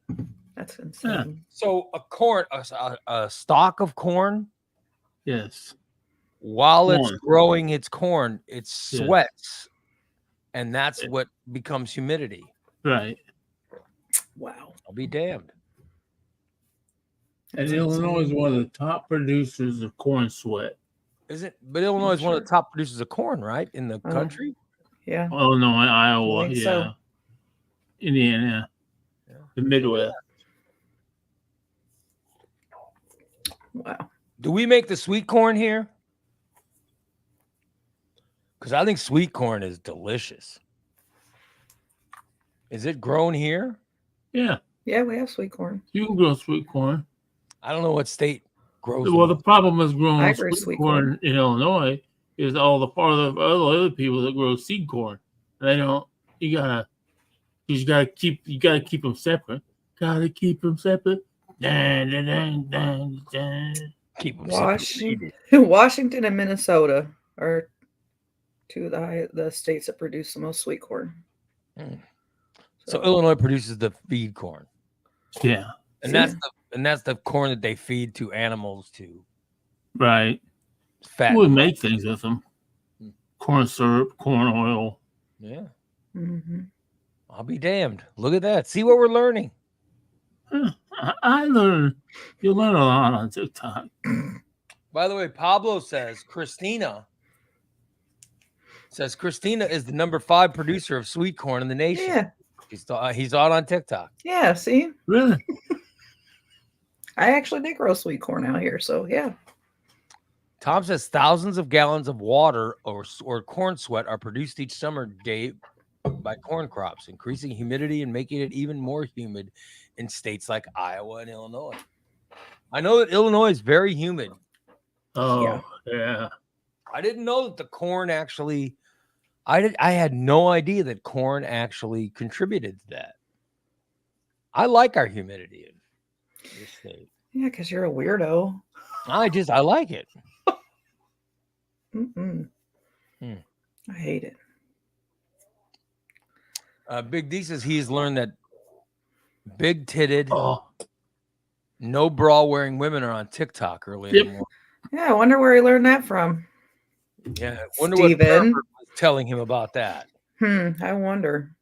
Speaker 3: That's insane.
Speaker 1: Yeah.
Speaker 2: So a stalk of corn,
Speaker 1: Yes.
Speaker 2: while it's growing its corn, it sweats, and that's what becomes humidity.
Speaker 1: Right.
Speaker 3: Wow.
Speaker 2: I'll be damned.
Speaker 1: And Illinois is one of the top producers of corn sweat.
Speaker 2: But Illinois is one of the top producers of corn, right? In the country?
Speaker 3: Yeah.
Speaker 1: Illinois, Iowa,
Speaker 3: I think so.
Speaker 1: Indiana, the Midwest.
Speaker 3: Wow.
Speaker 2: Do we make the sweet corn here? Because I think sweet corn is delicious. Is it grown here?
Speaker 1: Yeah.
Speaker 3: Yeah, we have sweet corn.
Speaker 1: You can grow sweet corn.
Speaker 2: I don't know what state grows.
Speaker 1: Well, the problem is growing
Speaker 3: I agree,
Speaker 1: sweet corn in Illinois is all the part of other people that grow seed corn. They don't. You gotta keep them separate. Gotta keep them separate. Dun, dun, dun, dun, dun.
Speaker 2: Keep them
Speaker 3: Washington, Washington and Minnesota are two of the states that produce the most sweet corn.
Speaker 2: So Illinois produces the feed corn,
Speaker 1: Yeah,
Speaker 2: and that's the corn that they feed to animals to
Speaker 1: right.
Speaker 2: fat.
Speaker 1: We make things with them.
Speaker 2: Hmm.
Speaker 1: Corn syrup, corn oil.
Speaker 2: Yeah,
Speaker 3: Mm-hmm.
Speaker 2: I'll be damned. Look at that. See what we're learning.
Speaker 1: I learned. You learn a lot on TikTok.
Speaker 2: By the way, Pablo says Christina is the number 5 producer of sweet corn in the nation.
Speaker 3: Yeah.
Speaker 2: He's on TikTok.
Speaker 3: Yeah. See,
Speaker 1: Really?
Speaker 3: I actually did grow sweet corn out here. So yeah.
Speaker 2: Tom says thousands of gallons of water or corn sweat are produced each summer day by corn crops, increasing humidity and making it even more humid in states like Iowa and Illinois. I know that Illinois is very humid.
Speaker 1: Oh, yeah.
Speaker 2: I didn't know that the corn actually. I had no idea that corn actually contributed to that. I like our humidity in this state.
Speaker 3: Yeah, because you're a weirdo.
Speaker 2: I like it.
Speaker 3: Mm-mm. I hate it.
Speaker 2: Big D says he's learned that big-titted,
Speaker 1: Oh,
Speaker 2: no bra wearing women are on TikTok early in the morning.
Speaker 3: Yeah, I wonder where he learned that from.
Speaker 2: Yeah, I wonder what
Speaker 3: Steven.
Speaker 2: Herbert was telling him about that.
Speaker 3: I wonder.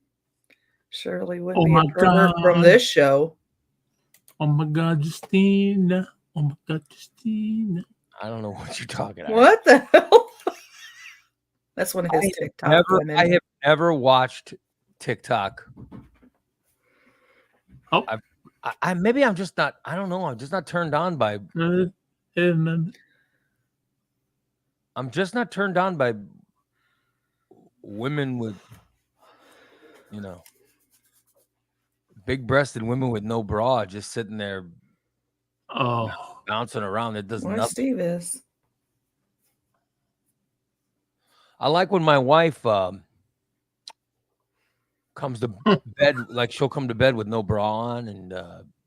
Speaker 3: Surely wouldn't
Speaker 1: Oh
Speaker 3: be
Speaker 1: my
Speaker 3: a pervert
Speaker 1: God.
Speaker 3: from this show.
Speaker 1: oh my God, Justina. Oh my God, Justina.
Speaker 2: I don't know what you're talking about.
Speaker 3: What the hell? That's one of his TikTok women.
Speaker 2: I have never watched TikTok.
Speaker 1: Oh.
Speaker 2: Maybe I'm just not. I don't know. I'm just not turned on by. I'm just not turned on by women with, big-breasted women with no bra just sitting there
Speaker 1: Oh,
Speaker 2: bouncing around. It does
Speaker 3: Where
Speaker 2: nothing.
Speaker 3: Steve is.
Speaker 2: I like when my wife comes to bed, like she'll come to bed with no bra on, and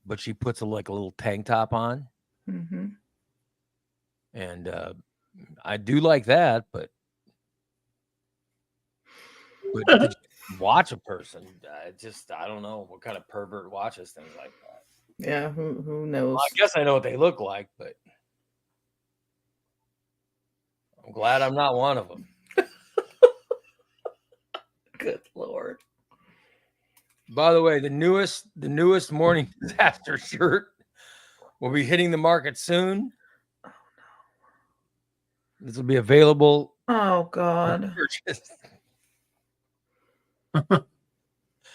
Speaker 2: but she puts a little tank top on,
Speaker 3: Mm-hmm.
Speaker 2: and I do like that, but to just watch a person, I don't know what kind of pervert watches things like that.
Speaker 3: Yeah, who knows?
Speaker 2: Well, I guess I know what they look like, but I'm glad I'm not one of them.
Speaker 3: Good Lord.
Speaker 2: By the way, the newest Morning Disaster shirt will be hitting the market soon.
Speaker 3: Oh, no.
Speaker 2: This will be available.
Speaker 3: Oh, God.
Speaker 2: Purchase.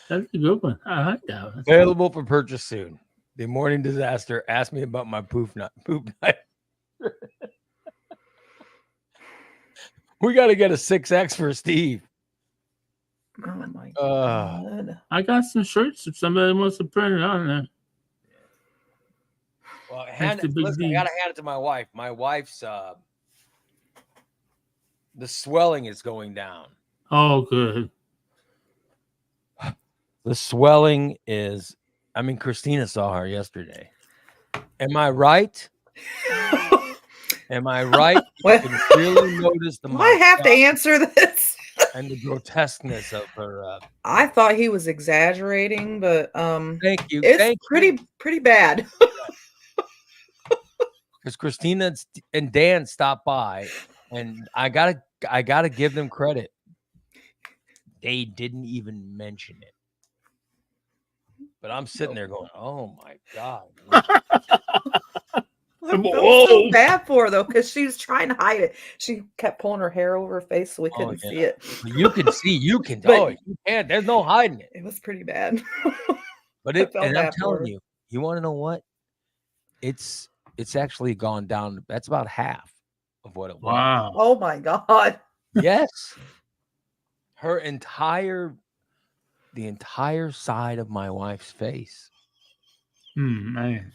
Speaker 1: that's a good one. I like that one.
Speaker 2: Available for purchase soon. The Morning Disaster asked me about my poop night. We got to get a 6X for Steve.
Speaker 3: Oh, my God.
Speaker 1: I got some shirts if somebody wants to print it on there.
Speaker 2: Well,
Speaker 1: That's the big
Speaker 2: listen, I
Speaker 1: D.
Speaker 2: got to hand it to my wife. My wife's the swelling is going down.
Speaker 1: Oh, good.
Speaker 2: The swelling is, Christina saw her yesterday. Am I right? Am I right? You can really notice the
Speaker 3: I have to answer this.
Speaker 2: and the grotesqueness of her.
Speaker 3: I thought he was exaggerating, but
Speaker 2: Thank you.
Speaker 3: it's pretty bad.
Speaker 2: Because Christina and Dan stopped by, and I gotta give them credit. They didn't even mention it. But I'm sitting there going, "Oh my God!"
Speaker 3: I felt so bad for her though, because she was trying to hide it. She kept pulling her hair over her face so we couldn't see it.
Speaker 2: You can see. You can.
Speaker 3: But
Speaker 2: you can't. There's no hiding it.
Speaker 3: it was pretty bad.
Speaker 2: But
Speaker 3: I felt
Speaker 2: I'm
Speaker 3: bad for
Speaker 2: telling
Speaker 3: her.
Speaker 2: you, you want to know what? It's actually gone down. That's about half of what it was.
Speaker 1: Wow.
Speaker 3: Oh my God.
Speaker 2: Yes. The entire side of my wife's face.
Speaker 1: Man.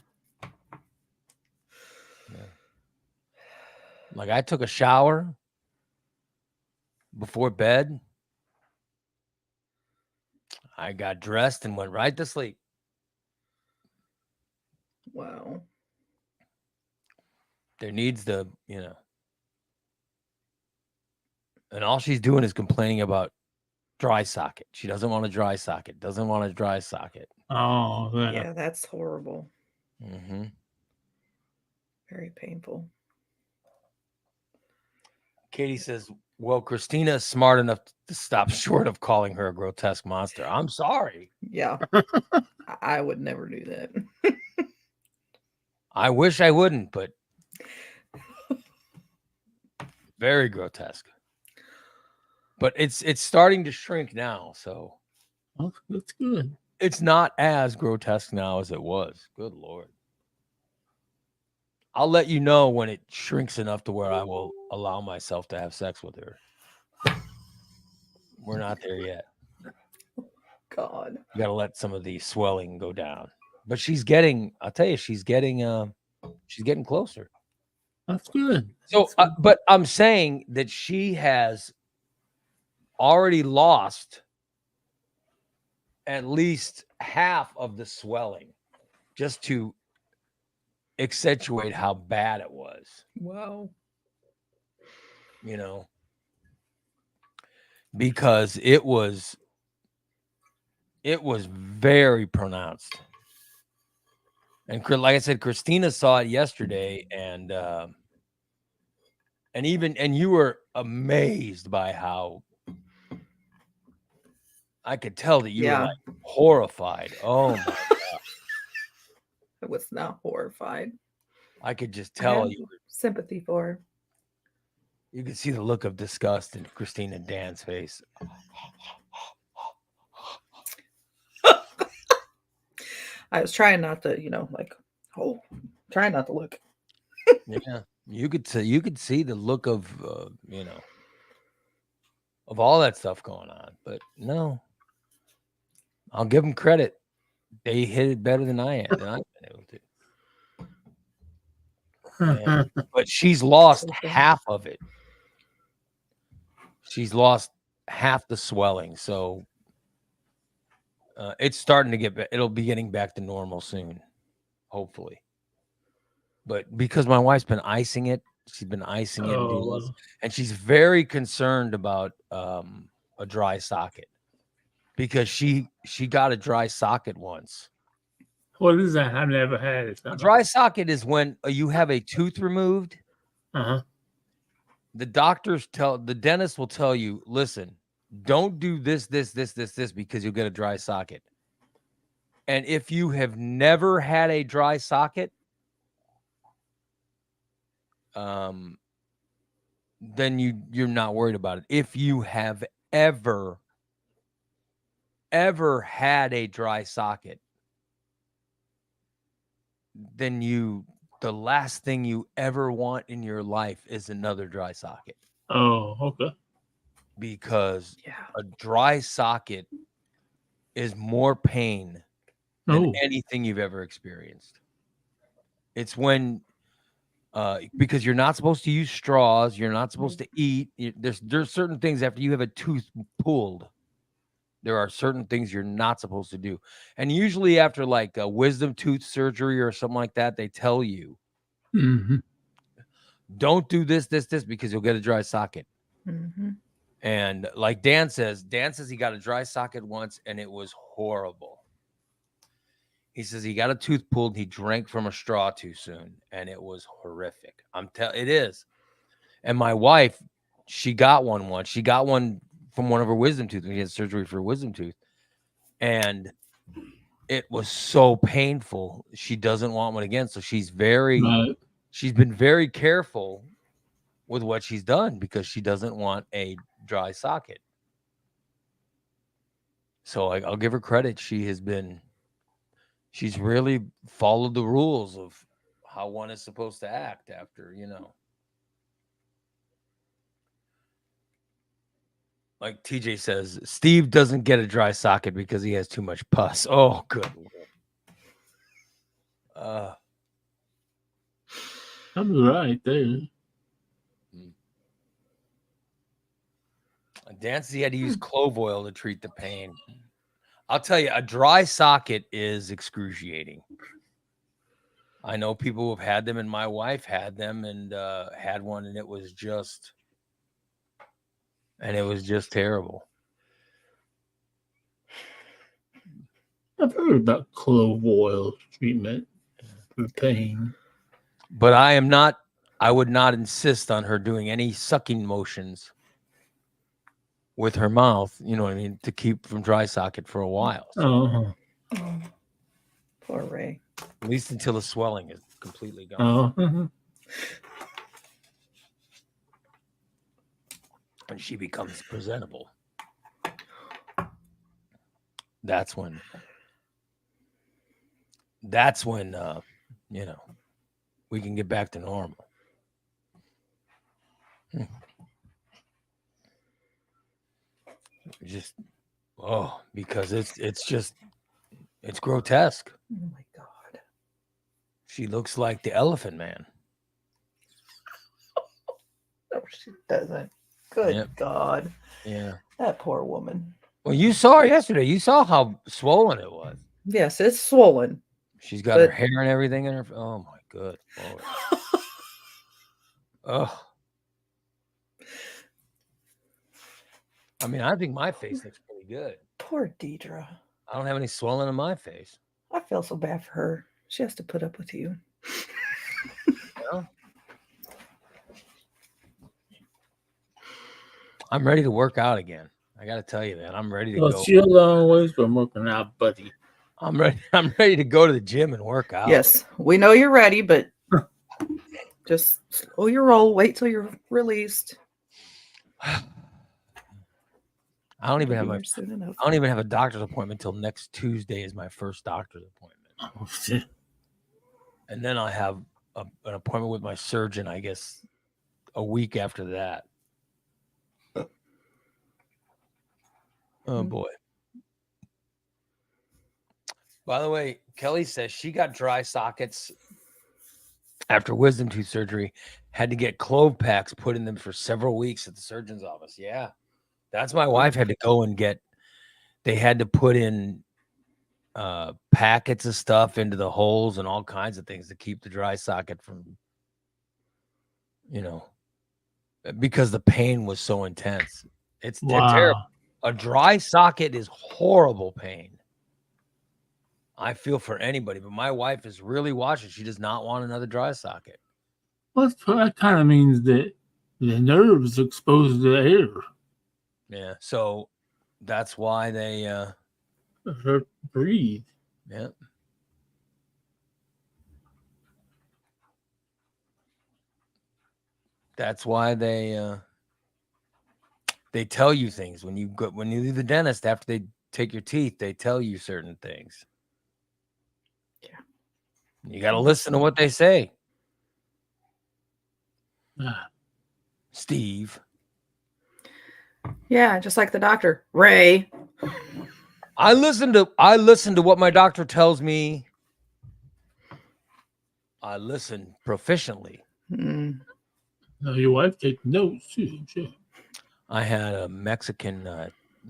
Speaker 2: Yeah. Like I took a shower before bed. I got dressed and went right to sleep.
Speaker 3: Wow.
Speaker 2: There needs the, and all she's doing is complaining about dry socket. She doesn't want a dry socket. Doesn't want a dry socket.
Speaker 1: Oh, yeah.
Speaker 3: Yeah, that's horrible.
Speaker 2: Mm-hmm.
Speaker 3: Very painful.
Speaker 2: Katie says, well, Christina is smart enough to stop short of calling her a grotesque monster. I'm sorry.
Speaker 3: Yeah. I would never do that.
Speaker 2: I wish I wouldn't, but very grotesque. But it's starting to shrink now, so
Speaker 1: That's good.
Speaker 2: it's not as grotesque now as it was. Good Lord. I'll let you know when it shrinks enough to where I will allow myself to have sex with her. We're not there yet.
Speaker 3: God.
Speaker 2: You got to let some of the swelling go down. But she's getting, I'll tell you, she's getting closer.
Speaker 1: That's good.
Speaker 2: So, but I'm saying that she has already lost at least half of the swelling just to accentuate how bad it was.
Speaker 3: Wow.
Speaker 2: Because it was very pronounced. And like I said, Christina saw it yesterday, and you were amazed by how I could tell that you were like horrified. Oh my God.
Speaker 3: I was not horrified.
Speaker 2: I could just tell you.
Speaker 3: Sympathy for her.
Speaker 2: You could see the look of disgust in Christina and Dan's face.
Speaker 3: I was trying not to, trying not to look.
Speaker 2: Yeah, you could see the look of of all that stuff going on, but no, I'll give them credit. They hit it better than I've been able to. But she's lost half of it. She's lost half the swelling, so it's starting to get. It'll be getting back to normal soon, hopefully. But because my wife's been icing it, she's been icing it, and she's very concerned about a dry socket because she got a dry socket once.
Speaker 1: What is that? I've never had it.
Speaker 2: A dry socket is when you have a tooth removed.
Speaker 1: Uh-huh.
Speaker 2: The dentist will tell you, listen, don't do this because you'll get a dry socket. And if you have never had a dry socket, then you're not worried about it. If you have ever had a dry socket, then the last thing you ever want in your life is another dry socket.
Speaker 1: Oh, okay.
Speaker 2: Because a dry socket is more pain than anything you've ever experienced. It's when because you're not supposed to use straws, you're not supposed to eat. There's certain things after you have a tooth pulled. There are certain things you're not supposed to do. And usually after like a wisdom tooth surgery or something like that, they tell you, don't do this because you'll get a dry socket.
Speaker 3: Mm-hmm.
Speaker 2: And like Dan says he got a dry socket once and it was horrible. He says he got a tooth pulled. He drank from a straw too soon and it was horrific. It is. And my wife, she got one once. She got one from one of her wisdom tooth. We had surgery for a wisdom tooth. And it was so painful. She doesn't want one again. So she's been very careful with what she's done because she doesn't want a dry socket. So I'll give her credit. She's really followed the rules of how one is supposed to act after, Like TJ says, Steve doesn't get a dry socket because he has too much pus. Oh, good Lord.
Speaker 1: I'm right there.
Speaker 2: Dan says he had to use clove oil to treat the pain. I'll tell you, a dry socket is excruciating. I know people who have had them, and my wife had them and had one, and it was just terrible.
Speaker 1: I've heard about clove oil treatment for pain.
Speaker 2: But I would not insist on her doing any sucking motions with her mouth, you know what I mean, to keep from dry socket for a while. So
Speaker 1: Oh,
Speaker 3: Poor Ray.
Speaker 2: at least until the swelling is completely gone.
Speaker 1: oh.
Speaker 2: And she becomes presentable. That's when you know, we can get back to normal. Just because it's grotesque.
Speaker 3: Oh my God.
Speaker 2: She looks like the Elephant Man.
Speaker 3: No, she doesn't. Good
Speaker 2: Yep.
Speaker 3: God.
Speaker 2: Yeah.
Speaker 3: That poor woman.
Speaker 2: Well, you saw her yesterday. You saw how swollen it was.
Speaker 3: Yes, it's swollen.
Speaker 2: She's got her
Speaker 3: But-
Speaker 2: hair and everything in her. Oh my good Lord. Oh. I mean, I think my face looks pretty good.
Speaker 3: Poor Deidre.
Speaker 2: I don't have any swelling in my face.
Speaker 3: I feel so bad for her. She has to put up with you.
Speaker 2: Well, I'm ready to work out again. I got to tell you, man, I'm ready to
Speaker 1: Well,
Speaker 2: go.
Speaker 1: she a long ways from working out, buddy.
Speaker 2: I'm ready to go to the gym and work out.
Speaker 3: Yes, we know you're ready, but just slow your roll. Wait till you're released.
Speaker 2: I don't even
Speaker 3: You'll
Speaker 2: have
Speaker 3: be here soon enough.
Speaker 2: I don't even have a doctor's appointment until next Tuesday is my first doctor's appointment.
Speaker 1: Oh, shit.
Speaker 2: And then I have an appointment with my surgeon, I guess, a week after that. Oh, boy. By the way, Kelly says she got dry sockets after wisdom tooth surgery, had to get clove packs put in them for several weeks at the surgeon's office. Yeah. That's my wife had to go and they had to put in packets of stuff into the holes and all kinds of things to keep the dry socket from, you know, because the pain was so intense. It's terrible. A dry socket is horrible pain. I feel for anybody, but my wife is really watching. She does not want another dry socket.
Speaker 1: Well, that kind of means that the nerves exposed to air.
Speaker 2: Yeah, so that's why they
Speaker 1: Her breathe.
Speaker 2: yeah. That's why they tell you things when you leave the dentist after they take your teeth, they tell you certain things.
Speaker 3: Yeah.
Speaker 2: You got to listen to what they say.
Speaker 1: Ah,
Speaker 2: Steve.
Speaker 3: Yeah, just like the doctor. Ray.
Speaker 2: I listen to what my doctor tells me. I listen proficiently.
Speaker 3: Mm.
Speaker 1: now your wife takes notes too. Sure.
Speaker 2: I had a Mexican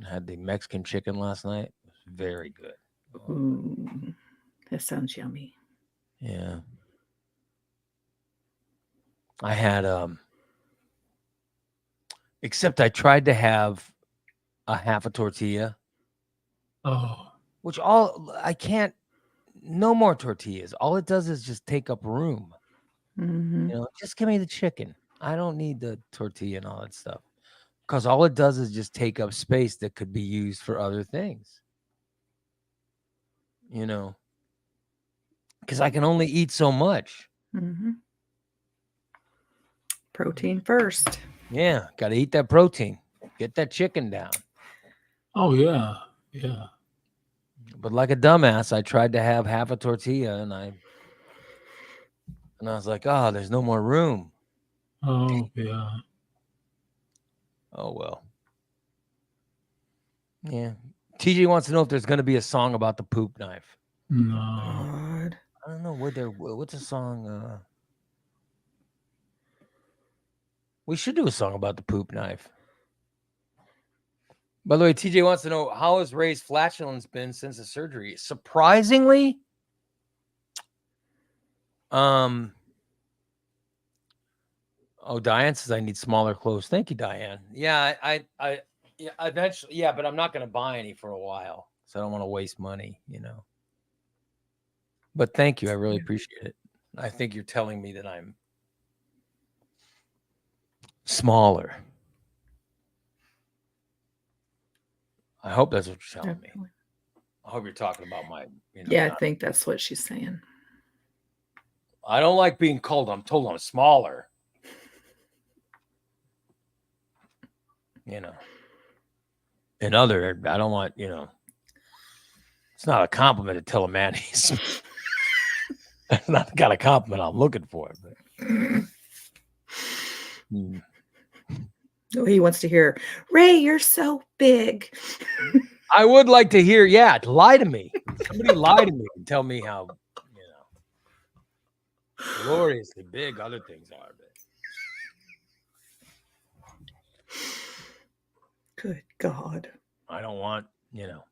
Speaker 2: had the Mexican chicken last night. It was very good.
Speaker 3: Ooh, that sounds yummy.
Speaker 2: Yeah. I had except I tried to have a half a tortilla,
Speaker 1: Oh,
Speaker 2: which I can't. No more tortillas. All it does is just take up room.
Speaker 3: Mm-hmm.
Speaker 2: You know, just give me the chicken. I don't need the tortilla and all that stuff. Because all it does is just take up space that could be used for other things. You know, because I can only eat so much.
Speaker 3: Mm-hmm. Protein first.
Speaker 2: Yeah, got to eat that protein. Get that chicken down.
Speaker 1: oh yeah, yeah.
Speaker 2: But like a dumbass, I tried to have half a tortilla, and I was like, "Oh, there's no more room."
Speaker 1: Oh yeah.
Speaker 2: Oh well. Yeah. TJ wants to know if there's going to be a song about the poop knife.
Speaker 1: No.
Speaker 3: God.
Speaker 2: I don't know. What's a song? We should do a song about the poop knife. By the way, TJ wants to know, how has Ray's flatulence been since the surgery? Surprisingly, Oh, Diane says I need smaller clothes. Thank you, Diane. Yeah, I yeah, eventually, yeah, but I'm not going to buy any for a while, so I don't want to waste money, you know. But thank you, I really appreciate it. I think you're telling me that I'm smaller. I hope that's what you're telling me. I hope you're talking about my, you know.
Speaker 3: Yeah, I think that's what she's saying.
Speaker 2: I don't like being called. I'm told I'm smaller. You know. And other, I don't want, you know. It's not a compliment to tell a man he's. That's not the kind of compliment I'm looking for. But.
Speaker 3: Oh, he wants to hear, Ray, you're so big.
Speaker 2: I would like to hear, yeah, lie to me. Somebody lie to me and tell me how, you know, gloriously big other things are. But
Speaker 3: Good God.
Speaker 2: I don't want, you know.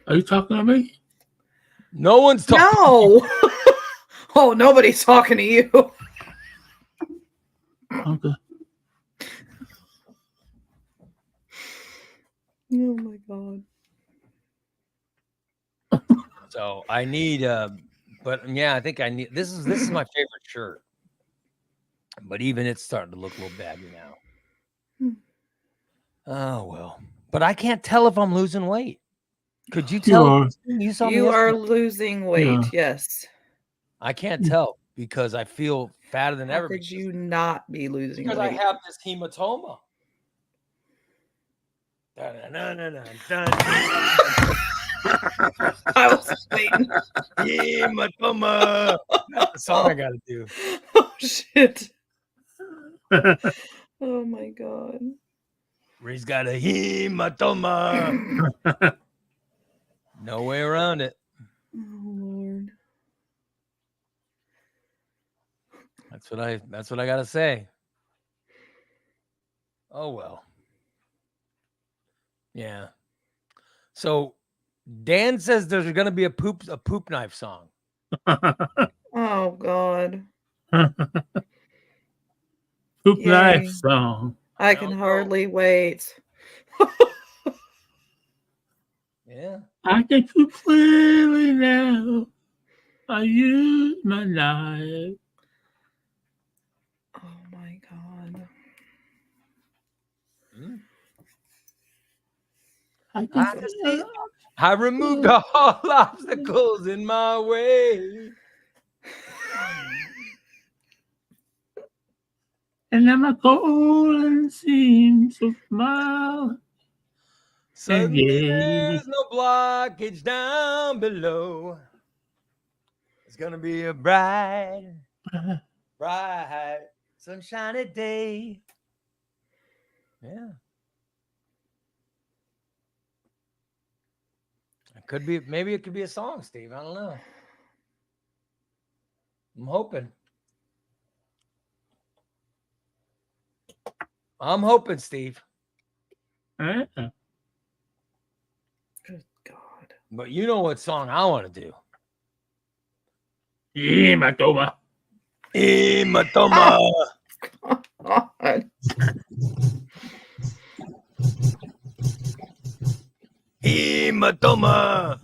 Speaker 1: Are you talking to me?
Speaker 2: No one's talking.
Speaker 3: No. Oh, nobody's talking to you.
Speaker 1: Okay.
Speaker 3: Oh my God.
Speaker 2: So I need but yeah, I think I need this is my favorite shirt. But even it's starting to look a little baggy now. Oh well. But I can't tell if I'm losing weight. Could you tell? You saw me
Speaker 3: You are
Speaker 2: yesterday.
Speaker 3: losing weight,
Speaker 1: Yeah.
Speaker 3: yes.
Speaker 2: I can't tell because I feel fatter than
Speaker 3: How
Speaker 2: ever.
Speaker 3: could you not be losing
Speaker 2: Because
Speaker 3: weight?
Speaker 2: I have this hematoma.
Speaker 3: I was waiting.
Speaker 2: Hematoma. That's the song I gotta do.
Speaker 3: Oh shit. Oh my God.
Speaker 2: Ray's got a hematoma. No way around it.
Speaker 3: Oh Lord.
Speaker 2: That's what I gotta say. Oh well. Yeah. So Dan says there's gonna be a poop knife song.
Speaker 3: Oh God.
Speaker 1: Poop
Speaker 3: Yay.
Speaker 1: knife song.
Speaker 3: I can hardly wait.
Speaker 2: Yeah.
Speaker 1: I can see clearly now. I use my knife.
Speaker 3: Oh my God.
Speaker 2: I removed all obstacles in my way.
Speaker 1: And then my colon seems to smile.
Speaker 2: Suddenly there's no blockage down below. It's gonna be a bright, sunshiny day. Yeah. Maybe it could be a song, Steve. I don't know. I'm hoping, Steve.
Speaker 1: Yeah.
Speaker 3: Good God.
Speaker 2: But you know what song I want to do?
Speaker 1: Hematoma.
Speaker 2: Hematoma.
Speaker 3: God.
Speaker 2: Hematoma.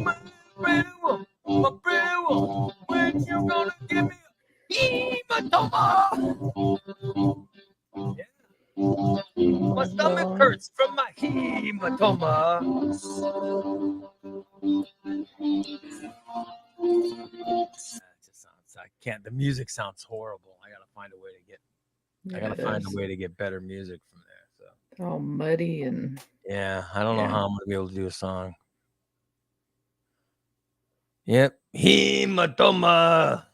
Speaker 2: My pretty one, when you gonna give me a hematoma? Yeah. My stomach hurts from my hematoma. I can't. The music sounds horrible. I gotta find a way to get.
Speaker 3: Yeah,
Speaker 2: I gotta find a way to get better music from there. So
Speaker 3: all muddy and.
Speaker 2: Yeah, I don't know how I'm gonna be able to do a song. Yep, hematoma.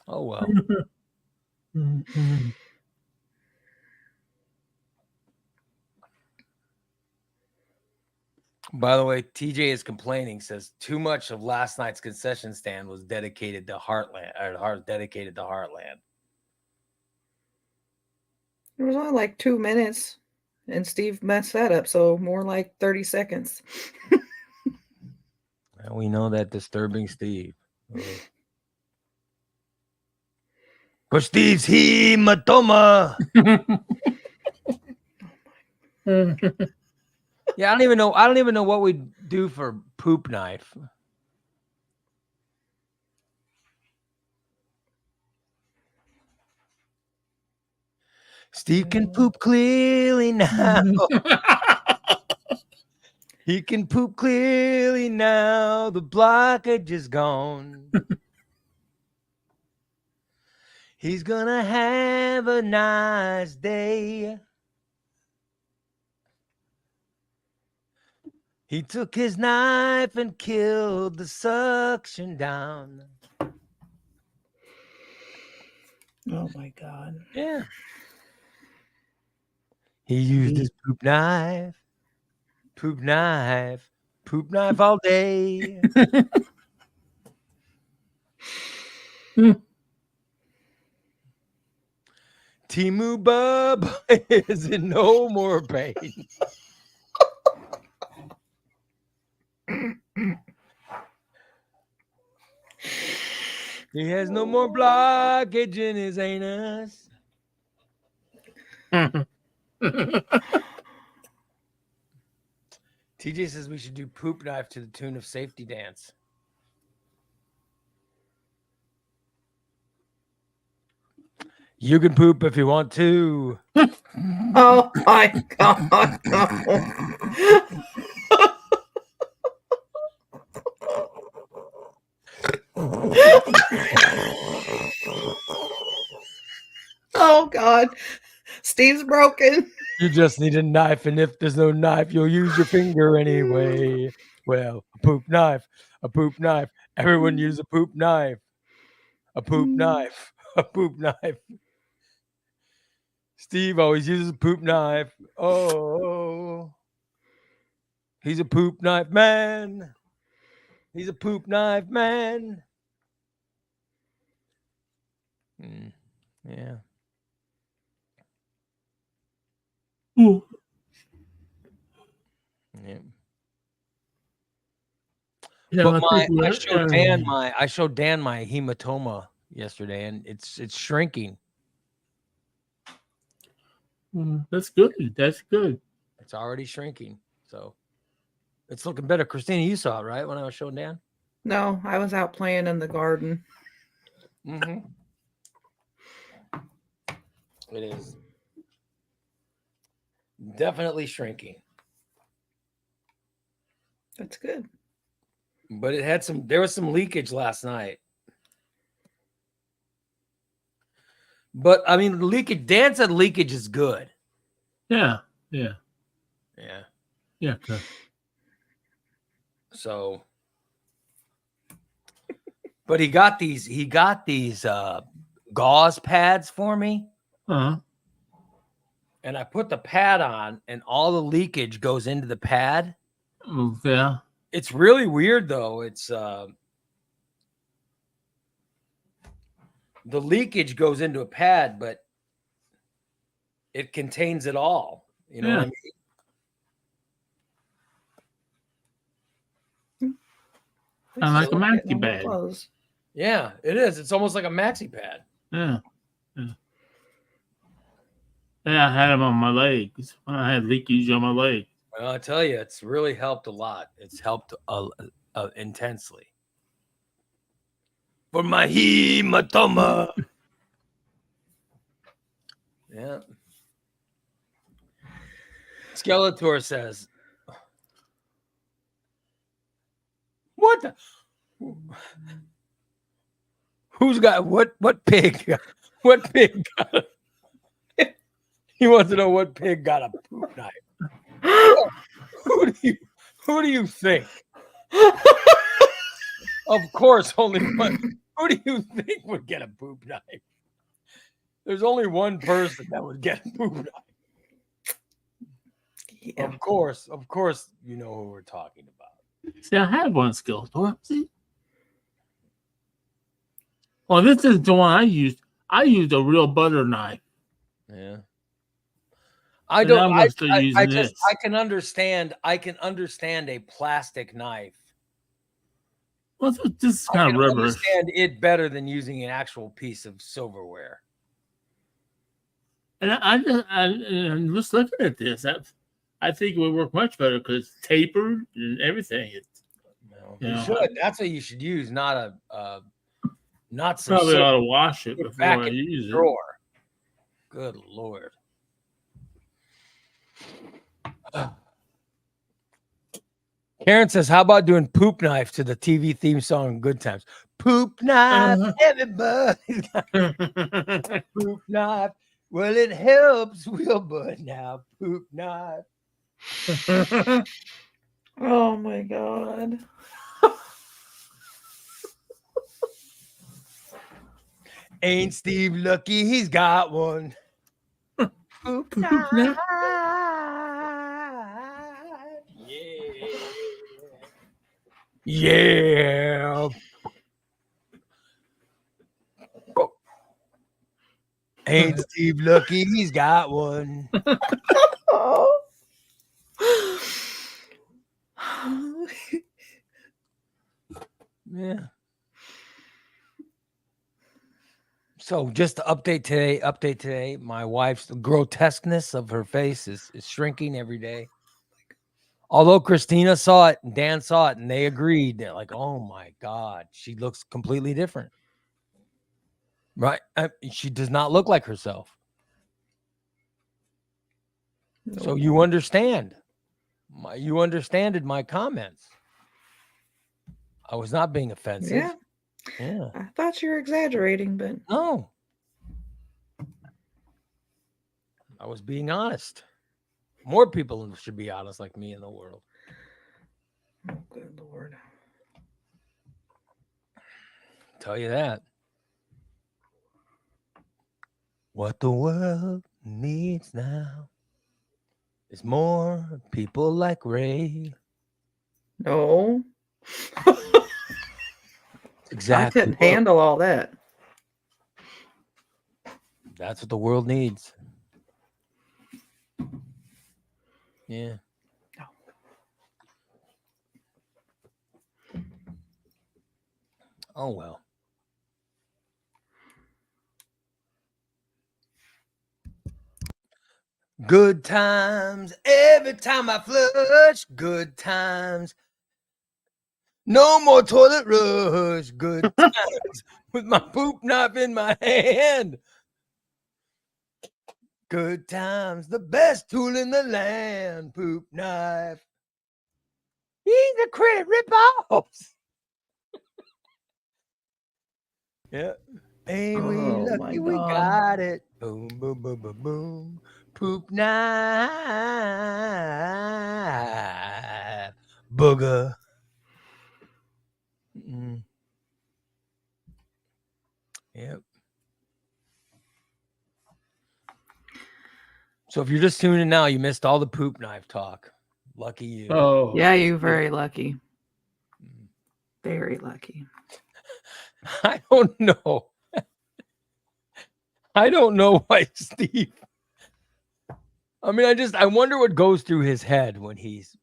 Speaker 2: Oh well. By the way, TJ is complaining. Says too much of last night's concession stand was dedicated to Heartland. Dedicated to Heartland.
Speaker 3: It was only like 2 minutes, and Steve messed that up, so more like 30 seconds.
Speaker 2: And we know that disturbing Steve. For Steve's hematoma. Yeah, I don't even know. I don't even know what we do for poop knife. Steve can poop clearly now. He can poop clearly now. The blockage is gone. He's gonna have a nice day. He took his knife and killed the suction down.
Speaker 3: Oh my God.
Speaker 2: Yeah. He used his poop knife all day. Timu Bub is in no more pain. He has no more blockage in his anus. TJ says we should do poop knife to the tune of Safety Dance. You can poop if you want to.
Speaker 3: Oh my God. Oh God. Steve's broken.
Speaker 2: You just need a knife, and if there's no knife, you'll use your finger anyway. Well, a poop knife, a poop knife. Everyone use a poop knife. A poop knife, a poop knife. Steve always uses a poop knife. Oh, he's a poop knife man. He's a poop knife man. Yeah.
Speaker 1: Ooh.
Speaker 2: Yeah.
Speaker 1: Yeah,
Speaker 2: But
Speaker 1: I think
Speaker 2: I showed Dan my hematoma yesterday, and it's shrinking.
Speaker 1: That's good. That's good.
Speaker 2: It's already shrinking, so it's looking better. Christina, you saw it, right, when I was showing Dan?
Speaker 3: No, I was out playing in the garden.
Speaker 2: Mm-hmm. It is definitely shrinking,
Speaker 3: That's good.
Speaker 2: but there was some leakage last night. But I mean, leakage. Dan said leakage is good.
Speaker 1: Yeah.
Speaker 2: So, but he got these gauze pads for me,
Speaker 1: Uh-huh.
Speaker 2: and I put the pad on, and all the leakage goes into the pad.
Speaker 1: Yeah.
Speaker 2: It's really weird, though. It's the leakage goes into a pad, but it contains it all. You know what I mean?
Speaker 1: Kind of like a maxi pad.
Speaker 2: Yeah, it is. It's almost like a maxi pad.
Speaker 1: Yeah. Yeah, I had them on my legs. I had leakage on my leg.
Speaker 2: Well, I tell you, it's really helped a lot. It's helped intensely. For my hematoma. Yeah. Skeletor says, what the? Who's got what pig? What pig got a, he wants to know what pig got a poop knife. Who do you think? Of course, only one. Who do you think would get a poop knife? There's only one person that would get a poop knife.
Speaker 3: Yeah.
Speaker 2: Of course, you know who we're talking about.
Speaker 1: See, I have one skill. See? Well, this is the one I used. I used a real butter knife.
Speaker 2: Yeah. I
Speaker 1: And
Speaker 2: don't.
Speaker 1: I'm gonna start
Speaker 2: I
Speaker 1: using
Speaker 2: just.
Speaker 1: this.
Speaker 2: I can understand. I can understand a plastic knife.
Speaker 1: Well, this is
Speaker 2: I
Speaker 1: kind
Speaker 2: can
Speaker 1: of rubber.
Speaker 2: understand it better than using an actual piece of silverware.
Speaker 1: And I'm just looking at this. I think it would work much better because it's tapered and everything.
Speaker 2: You should. That's what you should use, not not some.
Speaker 1: Probably
Speaker 2: silver
Speaker 1: ought to wash it
Speaker 2: put
Speaker 1: before
Speaker 2: back
Speaker 1: I
Speaker 2: in the
Speaker 1: use it.
Speaker 2: drawer. Good Lord. Karen says, how about doing poop knife to the TV theme song Good Times? Poop knife, everybody's got poop knife. Well, it helps real good now. Poop knife.
Speaker 3: Oh my God.
Speaker 2: Ain't Steve lucky he's got one? Poop knife. Yeah. Ain't Steve lucky he's got one?
Speaker 3: Oh.
Speaker 2: Yeah. So just to update today, my wife's grotesqueness of her face is shrinking every day. Although Christina saw it and Dan saw it and they agreed, they're like, oh my God, she looks completely different. Right? She does not look like herself. So you understand. You understood my comments. I was not being offensive. Yeah.
Speaker 3: I thought you were exaggerating, but
Speaker 2: No. I was being honest. More people should be honest like me in the world.
Speaker 3: oh, good Lord.
Speaker 2: Tell you that. What the world needs now is more people like Ray.
Speaker 3: No.
Speaker 2: Exactly.
Speaker 3: I couldn't handle all that.
Speaker 2: That's what the world needs. Yeah. Oh, well. Good times every time I flush. Good times. No more toilet rush. Good times with my poop knife in my hand. Good times, the best tool in the land. Poop knife. He's a credit rip-offs. Yeah. Ain't we
Speaker 3: Oh, my
Speaker 2: lucky we
Speaker 3: God.
Speaker 2: got it? Boom, boom, boom, boom, boom. Poop knife. Booger. Yep. So if you're just tuning in now, you missed all the poop knife talk. Lucky you.
Speaker 1: Oh,
Speaker 3: Yeah, you're very lucky. Very lucky.
Speaker 2: I don't know. I don't know why Steve. I mean, I wonder what goes through his head when he's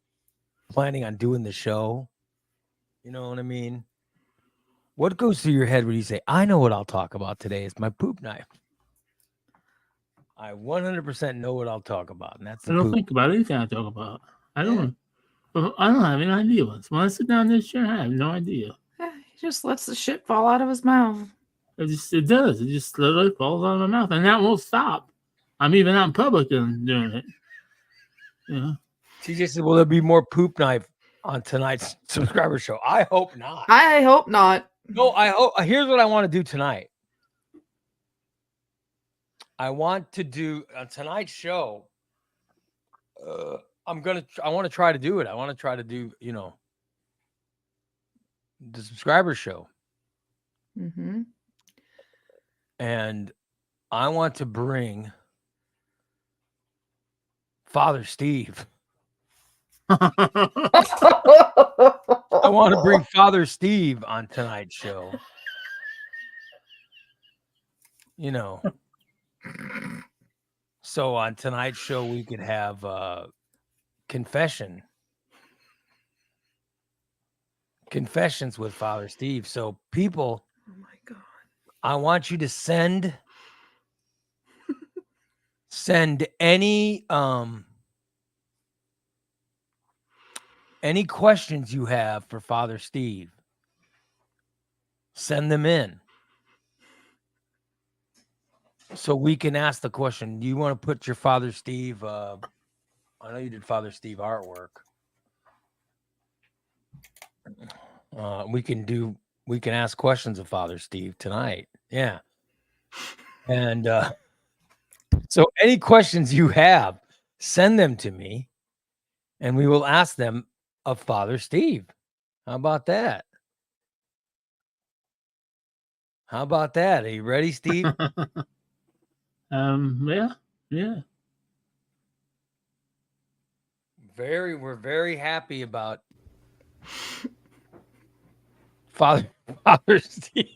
Speaker 2: planning on doing the show. You know what I mean? What goes through your head when you say, I know what I'll talk about today is my poop knife. I 100% know what I'll talk about, and that's the
Speaker 1: I don't
Speaker 2: poop.
Speaker 1: think about anything I talk about. I don't have any idea. When I sit down in this chair, I have no idea.
Speaker 3: He just lets the shit fall out of his mouth.
Speaker 1: It does. It just literally falls out of my mouth, and that won't stop. I'm even out in public and doing it. Yeah.
Speaker 2: TJ said, will there be more poop knife on tonight's subscriber show? I hope not.
Speaker 3: I hope not.
Speaker 2: No, I hope. Here's what I want to do tonight. I want to do on tonight's show. I want to try to do it. I want to try to do, the subscriber show.
Speaker 3: Mm-hmm.
Speaker 2: And I want to bring Father Steve I want to bring Father Steve on tonight's show. You know. So on tonight's show, we could have confessions with Father Steve. So people,
Speaker 3: Oh my God.
Speaker 2: I want you to send any questions you have for Father Steve. Send them in. So we can ask the question. Do you want to put your Father Steve? I know you did Father Steve artwork. We can ask questions of Father Steve tonight. Yeah. And so any questions you have, send them to me and we will ask them of Father Steve. How about that? Are you ready, Steve?
Speaker 1: Yeah.
Speaker 2: We're very happy about Father Steve.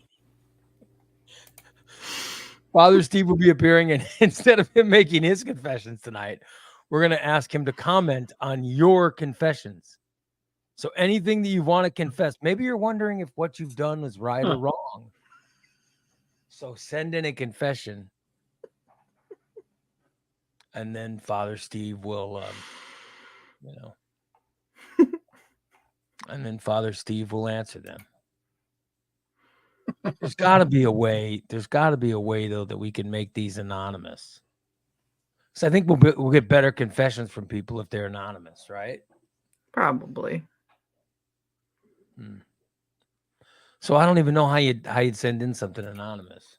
Speaker 2: Father Steve will be appearing, and instead of him making his confessions tonight, we're going to ask him to comment on your confessions. So anything that you want to confess, maybe you're wondering if what you've done was right or wrong. So send in a confession, and then Father Steve will, and then Father Steve will answer them. There's got to be a way. There's got to be a way, though, that we can make these anonymous. So I think we'll get better confessions from people if they're anonymous, right?
Speaker 3: Probably.
Speaker 2: So I don't even know how you'd send in something anonymous.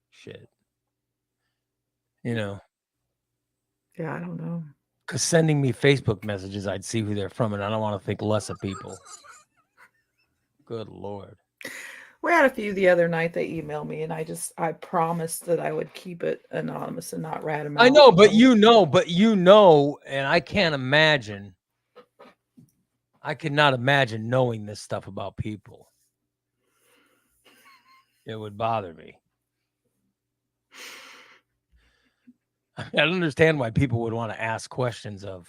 Speaker 2: Shit.
Speaker 3: Yeah, I don't know.
Speaker 2: Because sending me Facebook messages, I'd see who they're from, and I don't want to think less of people. Good Lord.
Speaker 3: We had a few the other night that emailed me, and I promised that I would keep it anonymous and not rat them out.
Speaker 2: I know, but and I can't imagine. I could not imagine knowing this stuff about people. It would bother me. I don't understand why people would want to ask questions of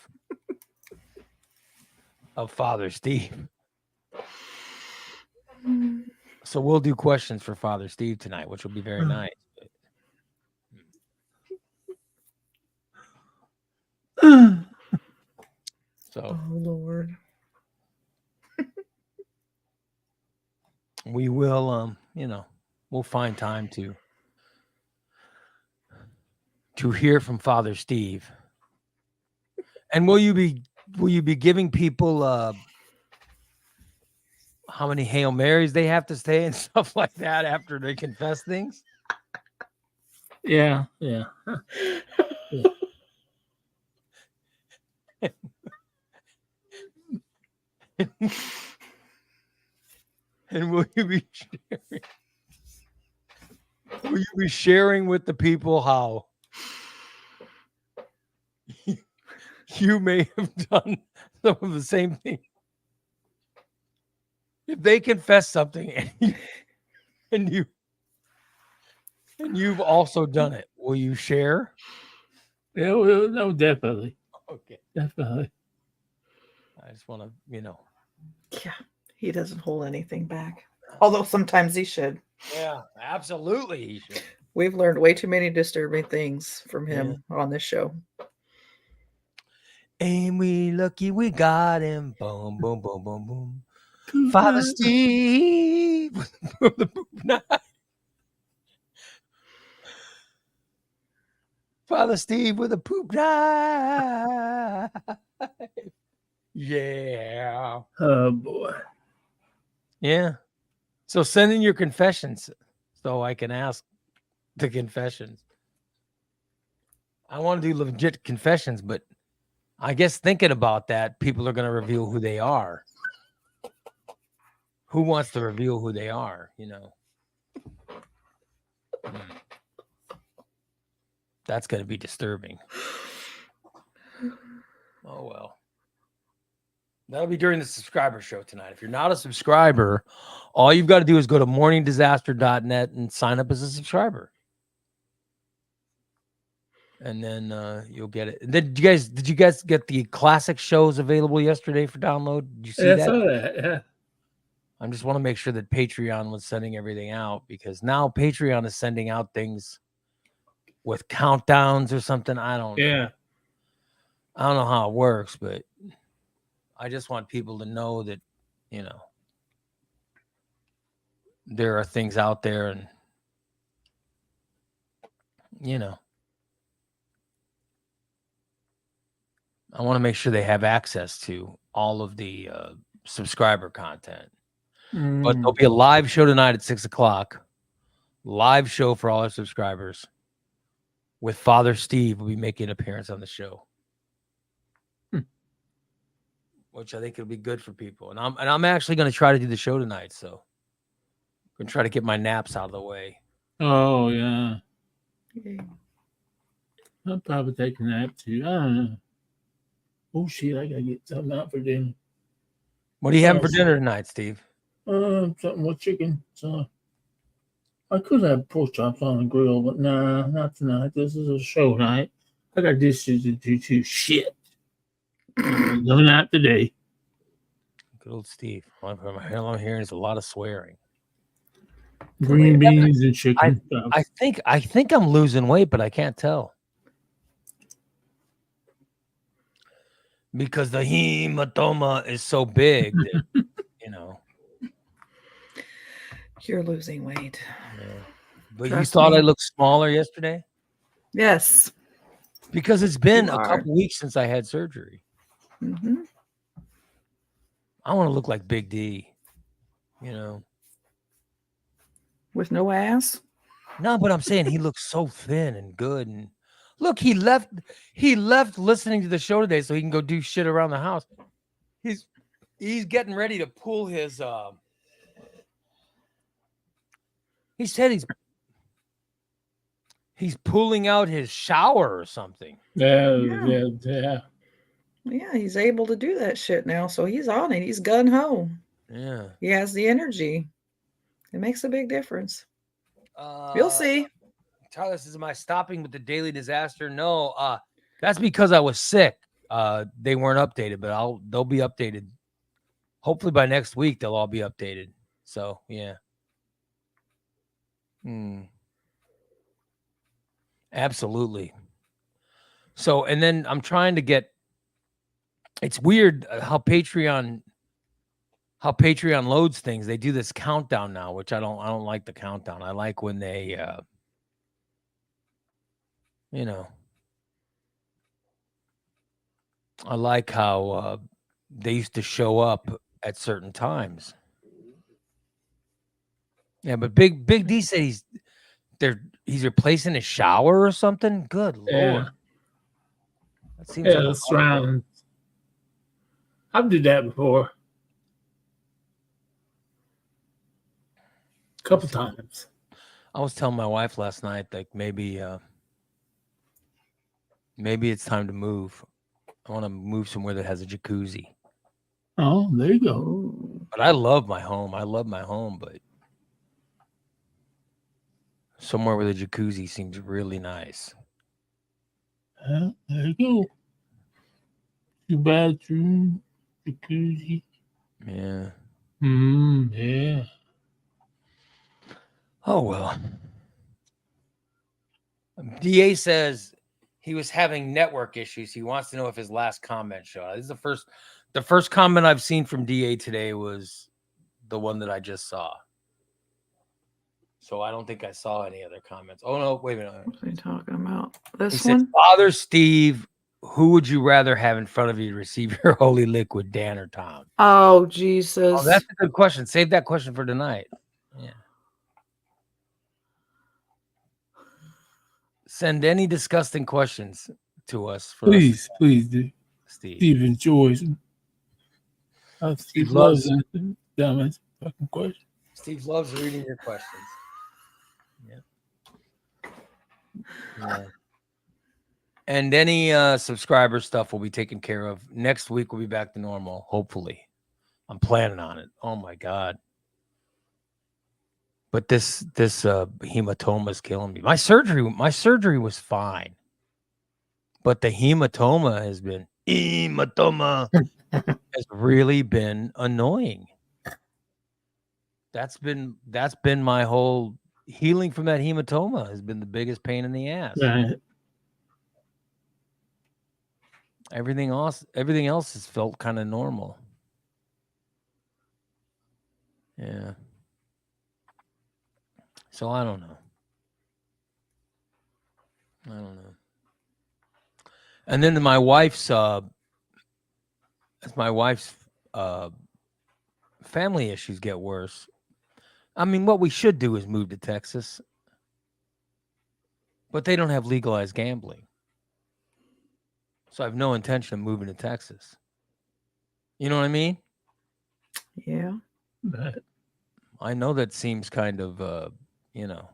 Speaker 2: Father Steve. So we'll do questions for Father Steve tonight, which will be very nice. So,
Speaker 3: oh Lord,
Speaker 2: we will, we'll find time to hear from Father Steve. And will you be giving people how many Hail Marys they have to say and stuff like that after they confess things?
Speaker 1: Yeah.
Speaker 2: And will you be sharing with the people how you may have done some of the same thing? If they confess something and you've also done it, will you share?
Speaker 1: Yeah, well, no, definitely.
Speaker 2: Okay.
Speaker 1: Definitely.
Speaker 2: I just want to,
Speaker 3: yeah, he doesn't hold anything back. Although sometimes he should.
Speaker 2: Yeah, absolutely he should.
Speaker 3: We've learned way too many disturbing things from him on this show.
Speaker 2: Ain't we lucky we got him? Boom, boom, boom, boom, boom. Father Steve. Father Steve with a poop knife. Yeah.
Speaker 1: Oh boy.
Speaker 2: Yeah. So send in your confessions so I can ask the confessions. I want to do legit confessions, but I guess thinking about that, people are going to reveal who they are. Who wants to reveal who they are, That's going to be disturbing. Oh, well. That'll be during the subscriber show tonight. If you're not a subscriber, all you've got to do is go to morningdisaster.net and sign up as a subscriber. And then you'll get it. Did you guys get the classic shows available yesterday for download? Did you see
Speaker 1: Yeah, I
Speaker 2: that?
Speaker 1: saw that. Yeah.
Speaker 2: I just want to make sure that Patreon was sending everything out, because now Patreon is sending out things with countdowns or something. I don't know how it works, but I just want people to know that, you know, there are things out there, and, you know, I want to make sure they have access to all of the subscriber content. But there'll be a live show tonight at 6:00. Live show for all our subscribers. With Father Steve will be making an appearance on the show, which I think it'll be good for people. And I'm actually going to try to do the show tonight, so I'm going to try to get my naps out of the way.
Speaker 1: Oh, yeah.
Speaker 3: Okay.
Speaker 1: I'll probably take a nap too. I don't know. Oh, shit. I got to get something out for dinner.
Speaker 2: What are you having for dinner tonight, Steve?
Speaker 1: Something with chicken. So I could have pork chops on the grill, but nah, not tonight. This is a show night. I got dishes to do too. Shit. No nap today.
Speaker 2: Good old Steve. All I'm hearing is a lot of swearing.
Speaker 1: Green beans and chicken.
Speaker 2: I think I'm losing weight, but I can't tell. Because the hematoma is so big that, you know.
Speaker 3: You're losing weight.
Speaker 2: Yeah. But
Speaker 3: Trust
Speaker 2: you thought
Speaker 3: me.
Speaker 2: I looked smaller yesterday?
Speaker 3: Yes.
Speaker 2: Because it's been
Speaker 3: You
Speaker 2: a
Speaker 3: are.
Speaker 2: couple weeks since I had surgery.
Speaker 3: Mm-hmm.
Speaker 2: I want to look like Big D, you know.
Speaker 3: With no ass.
Speaker 2: No, but I'm saying he looks so thin and good. And look, he left listening to the show today so he can go do shit around the house. He's getting ready to pull his he said he's pulling out his shower or something.
Speaker 1: Yeah.
Speaker 3: Yeah, he's able to do that shit now. So he's on it. He's gun ho.
Speaker 2: Yeah.
Speaker 3: He has the energy. It makes a big difference. You'll see.
Speaker 2: Tyler says, am I stopping with the daily disaster? No, that's because I was sick. They weren't updated, but they'll be updated. Hopefully by next week they'll all be updated. So yeah. Absolutely. So, and then I'm trying to get. It's weird how Patreon loads things. They do this countdown now, which I don't like the countdown. I like when they, you know, I like how they used to show up at certain times. Yeah, but Big D said he's replacing his shower or something. Good Lord. That seems like
Speaker 1: That's round. I've did that before. A couple times.
Speaker 2: I was telling my wife last night, like maybe it's time to move. I want to move somewhere that has a jacuzzi.
Speaker 1: Oh, there you go.
Speaker 2: But I love my home. But somewhere with a jacuzzi seems really nice.
Speaker 1: There you go. 2-bathroom, jacuzzi.
Speaker 2: Yeah.
Speaker 1: Yeah.
Speaker 2: Oh, well. DA says he was having network issues. He wants to know if his last comment showed. This is the first comment I've seen from DA today was the one that I just saw. So I don't think I saw any other comments. Oh, no, wait a minute.
Speaker 3: What are you talking about? This
Speaker 2: He
Speaker 3: one?
Speaker 2: said, Father Steve, who would you rather have in front of you to receive your holy liquid, Dan or Tom?
Speaker 3: Oh, Jesus.
Speaker 2: Oh, that's a good question. Save that question for tonight. Yeah. Send any disgusting questions to us.
Speaker 1: Please do.
Speaker 2: Steve.
Speaker 1: Steve enjoys.
Speaker 2: Steve loves
Speaker 1: dumbest fucking question.
Speaker 2: Steve loves reading your questions. Yeah. And any subscriber stuff will be taken care of. Next week we'll be back to normal, hopefully. I'm planning on it. Oh my God. But this hematoma is killing me. My surgery was fine. But the hematoma has really been annoying. That's been my whole healing from that hematoma has been the biggest pain in the ass.
Speaker 1: Right.
Speaker 2: Everything else has felt kind of normal. Yeah. So I don't know. And then my wife's family issues get worse. I mean, what we should do is move to Texas. But they don't have legalized gambling. So I have no intention of moving to Texas. You know what I mean?
Speaker 3: Yeah.
Speaker 1: Right.
Speaker 2: I know that seems kind of, I know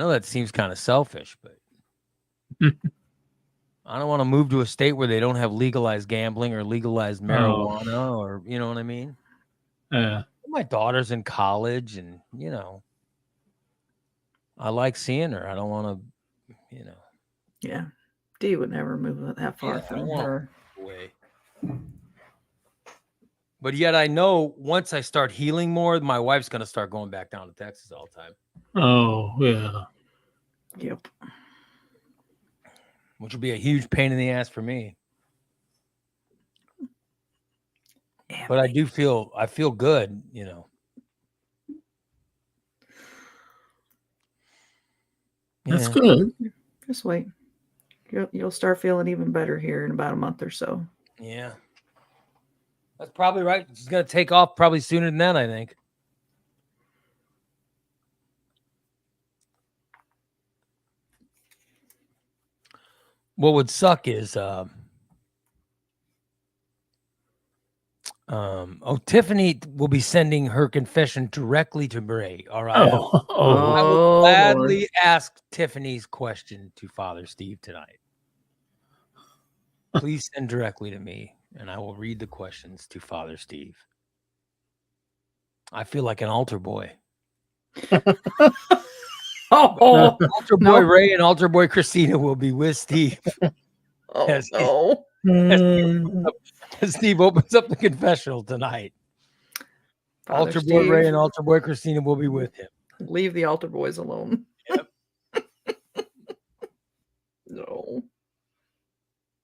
Speaker 2: that seems kind of selfish, but I don't want to move to a state where they don't have legalized gambling or legalized marijuana or, you know what I mean?
Speaker 1: Yeah.
Speaker 2: My daughter's in college and, I like seeing her. I don't want to,
Speaker 3: Yeah. Dee would never move that far
Speaker 2: I
Speaker 3: from
Speaker 2: don't want
Speaker 3: her.
Speaker 2: to move away. But yet I know once I start healing more, my wife's going to start going back down to Texas all the time.
Speaker 1: Oh, yeah.
Speaker 3: Yep.
Speaker 2: Which will be a huge pain in the ass for me.
Speaker 3: Yeah,
Speaker 2: but I feel good,
Speaker 1: That's
Speaker 2: Yeah.
Speaker 1: good.
Speaker 3: just wait. You'll start feeling even better here in about a month or so.
Speaker 2: Yeah. That's probably right. It's going to take off probably sooner than that, I think. What would suck is Tiffany will be sending her confession directly to Bray. All right. I will gladly
Speaker 3: Lord.
Speaker 2: ask Tiffany's question to Father Steve tonight. Please send directly to me, and I will read the questions to Father Steve. I feel like an altar boy.
Speaker 3: Oh,
Speaker 2: Altar boy Ray and altar boy Christina will be with Steve. Yes.
Speaker 3: no.
Speaker 2: As Steve opens up the confessional tonight.
Speaker 3: Father
Speaker 2: Altar boy
Speaker 3: Steve,
Speaker 2: Ray and altar boy Christina will be with him.
Speaker 3: leave the altar boys alone.
Speaker 2: Yep.
Speaker 3: No.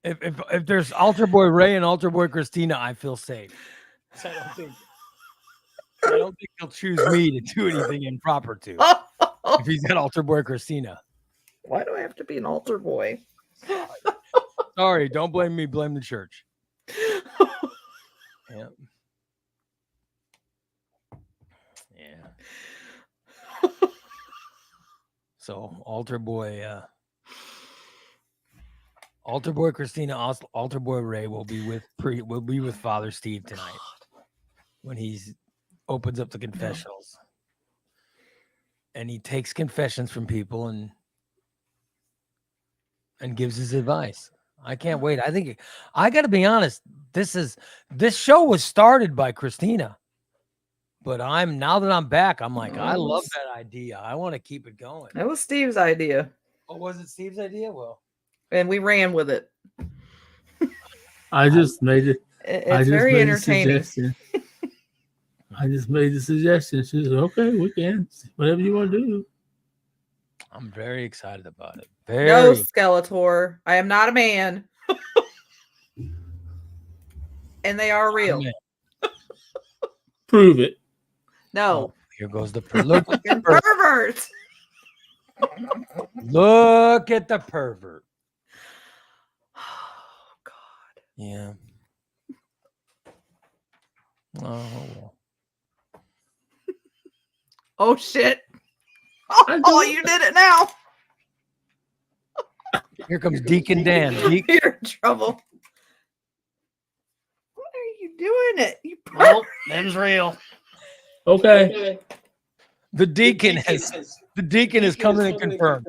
Speaker 2: If there's altar boy Ray and altar boy Christina, I feel safe. I don't think he'll choose me to do anything improper to. If he's got altar boy Christina.
Speaker 3: Why do I have to be an altar boy?
Speaker 2: Sorry, don't blame me, blame the church. Yeah. Yeah. So altar boy Christina, altar boy Ray will be with Father Steve tonight when he's opens up the confessionals. And he takes confessions from people and gives his advice. I can't wait. I think I got to be honest. This show was started by Christina, but now that I'm back, I'm like, I love that idea. I want to keep it going.
Speaker 3: That was Steve's idea.
Speaker 2: Oh, was it Steve's idea? Well,
Speaker 3: and we ran with it.
Speaker 1: I just made it.
Speaker 3: It's very entertaining.
Speaker 1: I just made the suggestion. She said, "Okay, we can whatever you want to do."
Speaker 2: I'm very excited about it.
Speaker 3: No, Skeletor. I am not a man. And they are real.
Speaker 1: Prove it.
Speaker 3: No.
Speaker 2: Oh, here goes the pervert.
Speaker 3: Pervert.
Speaker 2: Look at the pervert.
Speaker 3: Oh, God.
Speaker 2: Yeah. Oh.
Speaker 3: Oh, shit. Oh, you did it now.
Speaker 2: Here comes Deacon Dan.
Speaker 3: You're in trouble. What are you doing it? You
Speaker 4: Nope, them's real.
Speaker 1: Okay.
Speaker 2: The deacon has coming and confirmed.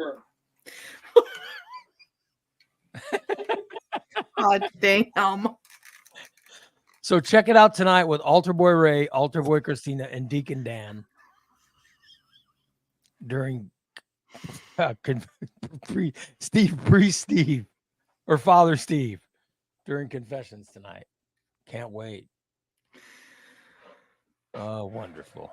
Speaker 3: God damn.
Speaker 2: So check it out tonight with Altar Boy Ray, Altar Boy Christina, and Deacon Dan during Steve, or Father Steve during confessions tonight. Can't wait. Oh, wonderful.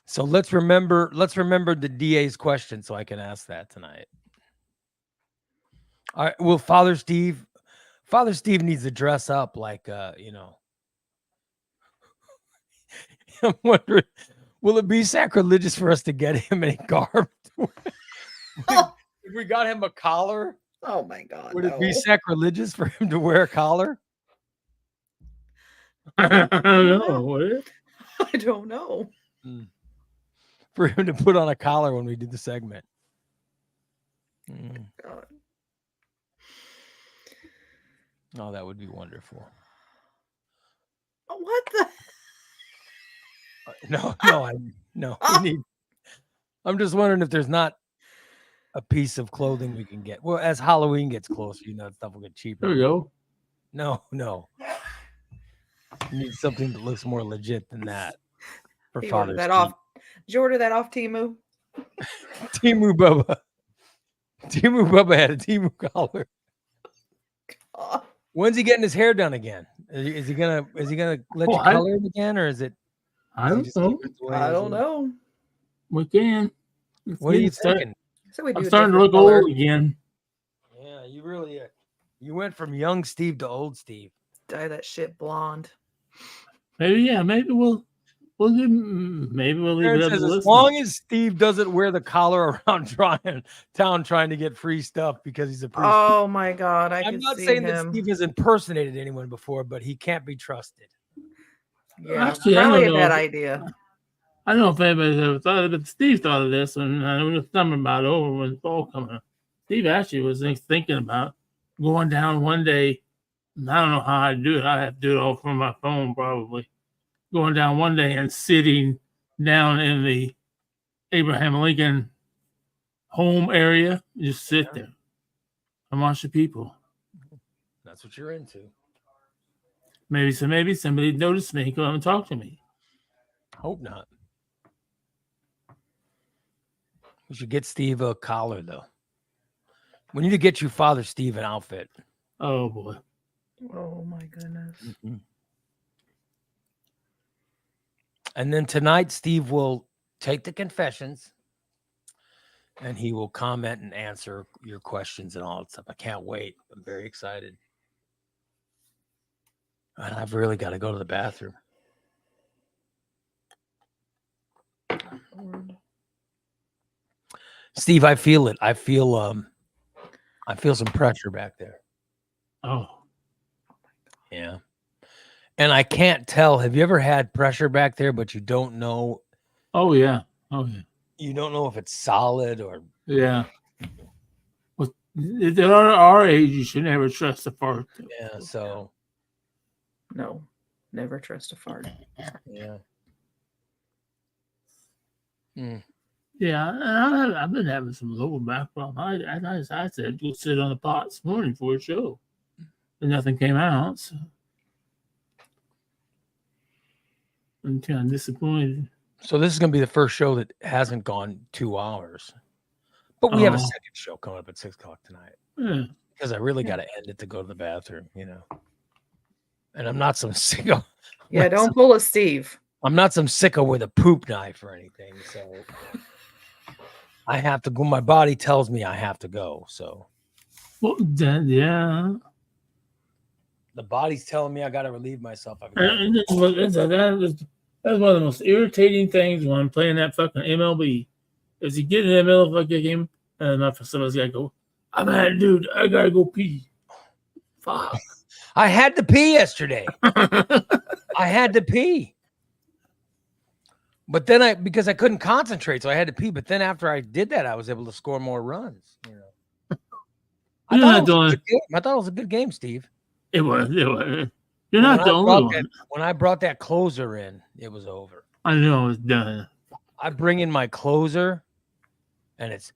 Speaker 2: So let's remember the DA's question so I can ask that tonight. All right. Well, Father Steve needs to dress up like I'm wondering, will it be sacrilegious for us to get him a garb? If we got him a collar,
Speaker 3: Oh my God.
Speaker 2: would it be sacrilegious for him to wear a collar?
Speaker 1: I don't know. Would it?
Speaker 3: I don't know.
Speaker 2: For him to put on a collar when we do the segment.
Speaker 3: God.
Speaker 2: Oh, that would be wonderful.
Speaker 3: What the?
Speaker 2: No. I'm just wondering if there's not a piece of clothing we can get. Well, as Halloween gets closer, stuff will get cheaper.
Speaker 1: There we go.
Speaker 2: No. You need something that looks more legit than that. For
Speaker 3: Did
Speaker 2: Father's
Speaker 3: you order that off Temu?
Speaker 2: Temu Bubba. Temu Bubba had a Temu collar.
Speaker 3: Oh,
Speaker 2: When's he getting his hair done again? Is he gonna let you color it again, or is it?
Speaker 1: I don't know.
Speaker 3: I don't know.
Speaker 1: We can.
Speaker 2: What are you thinking?
Speaker 3: So we do
Speaker 1: I'm
Speaker 3: a
Speaker 1: starting to
Speaker 3: different
Speaker 1: look
Speaker 3: color.
Speaker 1: old again.
Speaker 2: Yeah, you really you went from young Steve to old Steve.
Speaker 3: Dye that shit blonde.
Speaker 1: Maybe we'll leave it up to
Speaker 2: As
Speaker 1: listeners.
Speaker 2: long as Steve doesn't wear the collar around town trying to get free stuff because he's a priest.
Speaker 3: Oh my God.
Speaker 2: I'm
Speaker 3: can
Speaker 2: not
Speaker 3: see
Speaker 2: saying
Speaker 3: him.
Speaker 2: that Steve has impersonated anyone before, but he can't be trusted.
Speaker 3: Yeah,
Speaker 1: Actually, I
Speaker 3: probably
Speaker 1: don't
Speaker 3: a
Speaker 1: know
Speaker 3: bad
Speaker 1: if-
Speaker 3: idea.
Speaker 1: I don't know if anybody's ever thought of it, but Steve thought of this, and I was something about it over when fall coming up. Steve actually was thinking about going down one day. And I don't know how I'd do it. I'd have to do it all from my phone, probably. Going down one day and sitting down in the Abraham Lincoln home area, just sit there and watch the people.
Speaker 2: That's what you're into.
Speaker 1: Maybe somebody noticed me, come up and talk to me.
Speaker 2: Hope not. We should get Steve a collar, though. We need to get you Father Steve an outfit.
Speaker 1: Oh boy.
Speaker 3: Oh my goodness.
Speaker 2: Mm-hmm. And then tonight, Steve will take the confessions and he will comment and answer your questions and all that stuff. I can't wait. I'm very excited. And I've really got to go to the bathroom.
Speaker 3: Lord.
Speaker 2: Steve, I feel it. I feel some pressure back there.
Speaker 1: Oh.
Speaker 2: Yeah. And I can't tell. Have you ever had pressure back there, but you don't know?
Speaker 1: Oh yeah. Oh yeah.
Speaker 2: You don't know if it's solid or.
Speaker 1: Yeah. Well, at our age, you should never trust a fart.
Speaker 2: Yeah. So.
Speaker 3: No, never trust a fart.
Speaker 2: Yeah.
Speaker 1: Yeah, and I've been having some lower back problems. I said go sit on the pot this morning for a show, and nothing came out. So I'm kind of disappointed.
Speaker 2: So this is going to be the first show that hasn't gone 2 hours, but we have a
Speaker 1: Oh.
Speaker 2: second show coming up at 6:00 tonight
Speaker 1: Yeah.
Speaker 2: because I really got to end it to go to the bathroom, And I'm not some sicko.
Speaker 3: Yeah, don't pull a Steve.
Speaker 2: I'm not some sicko with a poop knife or anything. So I have to go. My body tells me I have to go. So
Speaker 1: Well, then, yeah.
Speaker 2: the body's telling me I got to relieve myself.
Speaker 1: And that's one of the most irritating things when I'm playing that fucking MLB. Is you get in the middle of a game and somebody's got to go, I'm at dude, I got to go pee. Fuck.
Speaker 2: I had to pee yesterday. I had to pee. But then because I couldn't concentrate, so I had to pee. But then after I did that, I was able to score more runs. I thought it was a good game, Steve.
Speaker 1: It was. You're not the only one.
Speaker 2: When I brought that closer in, it was over.
Speaker 1: I know it was done.
Speaker 2: I bring in my closer, and it's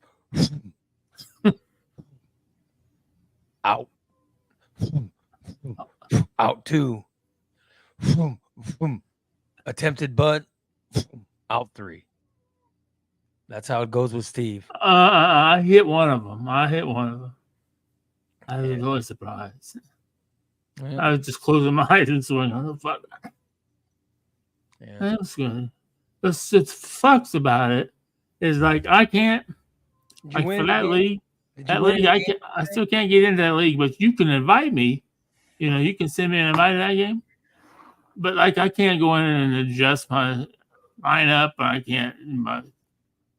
Speaker 2: Out. Out 2. Attempted butt. Out 3. That's how it goes with Steve.
Speaker 1: I hit one of them. I was
Speaker 2: Yeah.
Speaker 1: really surprised.
Speaker 2: Yeah.
Speaker 1: I was just closing my eyes and swinging. Oh, fuck.
Speaker 2: Yeah.
Speaker 1: That was good. The fucks about it is like I can't
Speaker 2: Did you
Speaker 1: like
Speaker 2: win
Speaker 1: for
Speaker 2: the
Speaker 1: that
Speaker 2: game?
Speaker 1: league.
Speaker 2: Did you
Speaker 1: That
Speaker 2: win
Speaker 1: league,
Speaker 2: the
Speaker 1: I
Speaker 2: game?
Speaker 1: can I still can't get into that league, but you can invite me. You know, you can send me an invite to that game. But like I can't go in and adjust my lineup. I can't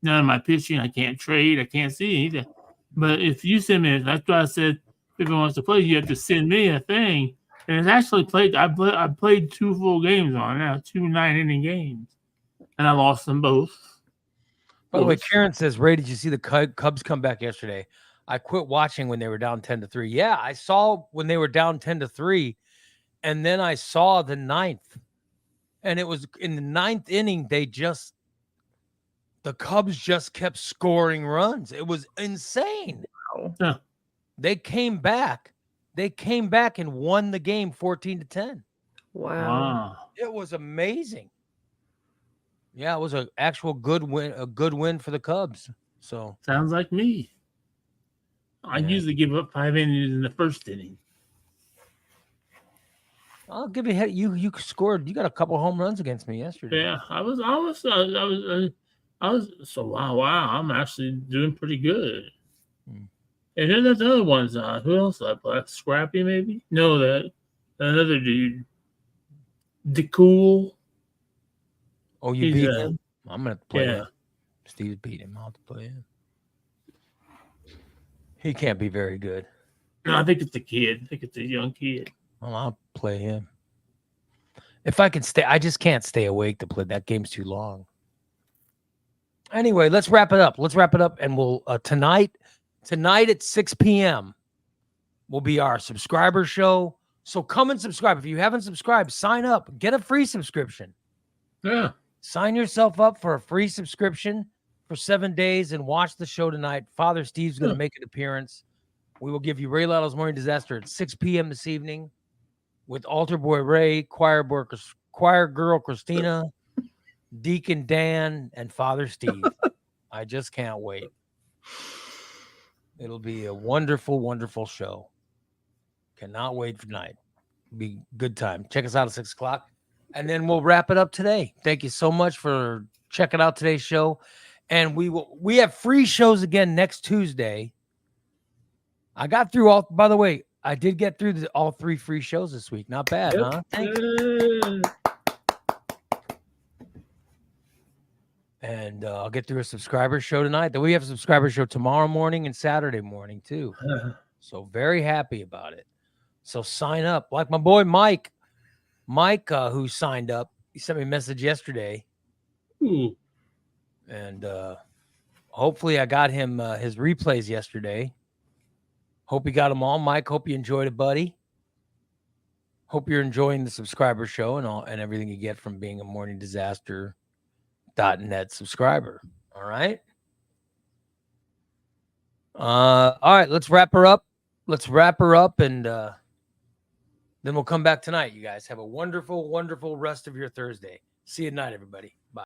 Speaker 1: none of my pitching. I can't trade. I can't see anything. But if you send me, that's why I said if it wants to play, you have to send me a thing. And it's actually played. I played 2 full games on now, 2 9-inning games, and I lost them both.
Speaker 2: By the way, Karen says, Ray, did you see the Cubs come back yesterday? I quit watching when they were down 10-3. Yeah, I saw when they were down 10-3, and then I saw the 9th. And it was in the 9th inning, the Cubs just kept scoring runs. It was insane.
Speaker 3: Wow.
Speaker 1: Yeah.
Speaker 2: They came back. They came back and won the game 14-10.
Speaker 3: Wow.
Speaker 2: It was amazing. Yeah, it was an actual good win for the Cubs. So
Speaker 1: Sounds like me. I
Speaker 2: Yeah.
Speaker 1: usually give up 5 innings in the first inning.
Speaker 2: I'll give you a head. You scored. You got a couple home runs against me yesterday.
Speaker 1: Yeah, I was so wow. I'm actually doing pretty good.
Speaker 2: Hmm.
Speaker 1: And then there's other ones. Who else I play? Scrappy maybe? No, that another dude. DeCool.
Speaker 2: Oh, you
Speaker 1: He's,
Speaker 2: beat him. I'm gonna have to play
Speaker 1: yeah.
Speaker 2: him. Steve beat him. I'll have to play him. He can't be very good.
Speaker 1: No, I think it's a kid. I think it's a young kid.
Speaker 2: Well, I'll play him. If I can stay, I just can't stay awake to play. That game's too long. Anyway, let's wrap it up. And we'll tonight at 6 p.m. will be our subscriber show. So come and subscribe. If you haven't subscribed, sign up. Get a free subscription.
Speaker 1: Yeah.
Speaker 2: Sign yourself up for a free subscription for 7 days and watch the show tonight. Father Steve's going to make an appearance. We will give you Ray Lytle's Morning Disaster at 6 p.m. this evening with Altar Boy Ray, Choir Girl Christina, Deacon Dan, and Father Steve. I just can't wait. It'll be a wonderful, wonderful show. Cannot wait for tonight. It'll be a good time. Check us out at 6 o'clock. And then we'll wrap it up today. Thank you so much for checking out today's show. And we have free shows again next Tuesday. I got through all, by the way, I did get through all 3 free shows this week. Not bad,
Speaker 1: Yep.
Speaker 2: huh? Thank you. And I'll get through a subscriber show tonight. Then we have a subscriber show tomorrow morning and Saturday morning too. So very happy about it. So sign up. Like my boy Mike, who signed up. He sent me a message yesterday.
Speaker 1: Ooh.
Speaker 2: And hopefully I got him his replays yesterday. Hope you got them all, Mike. Hope you enjoyed it, buddy. Hope you're enjoying the subscriber show and everything you get from being a morningdisaster.net subscriber. All right. All right, let's wrap her up. And then we'll come back tonight. You guys have a wonderful, wonderful rest of your Thursday. See you tonight, everybody. Bye.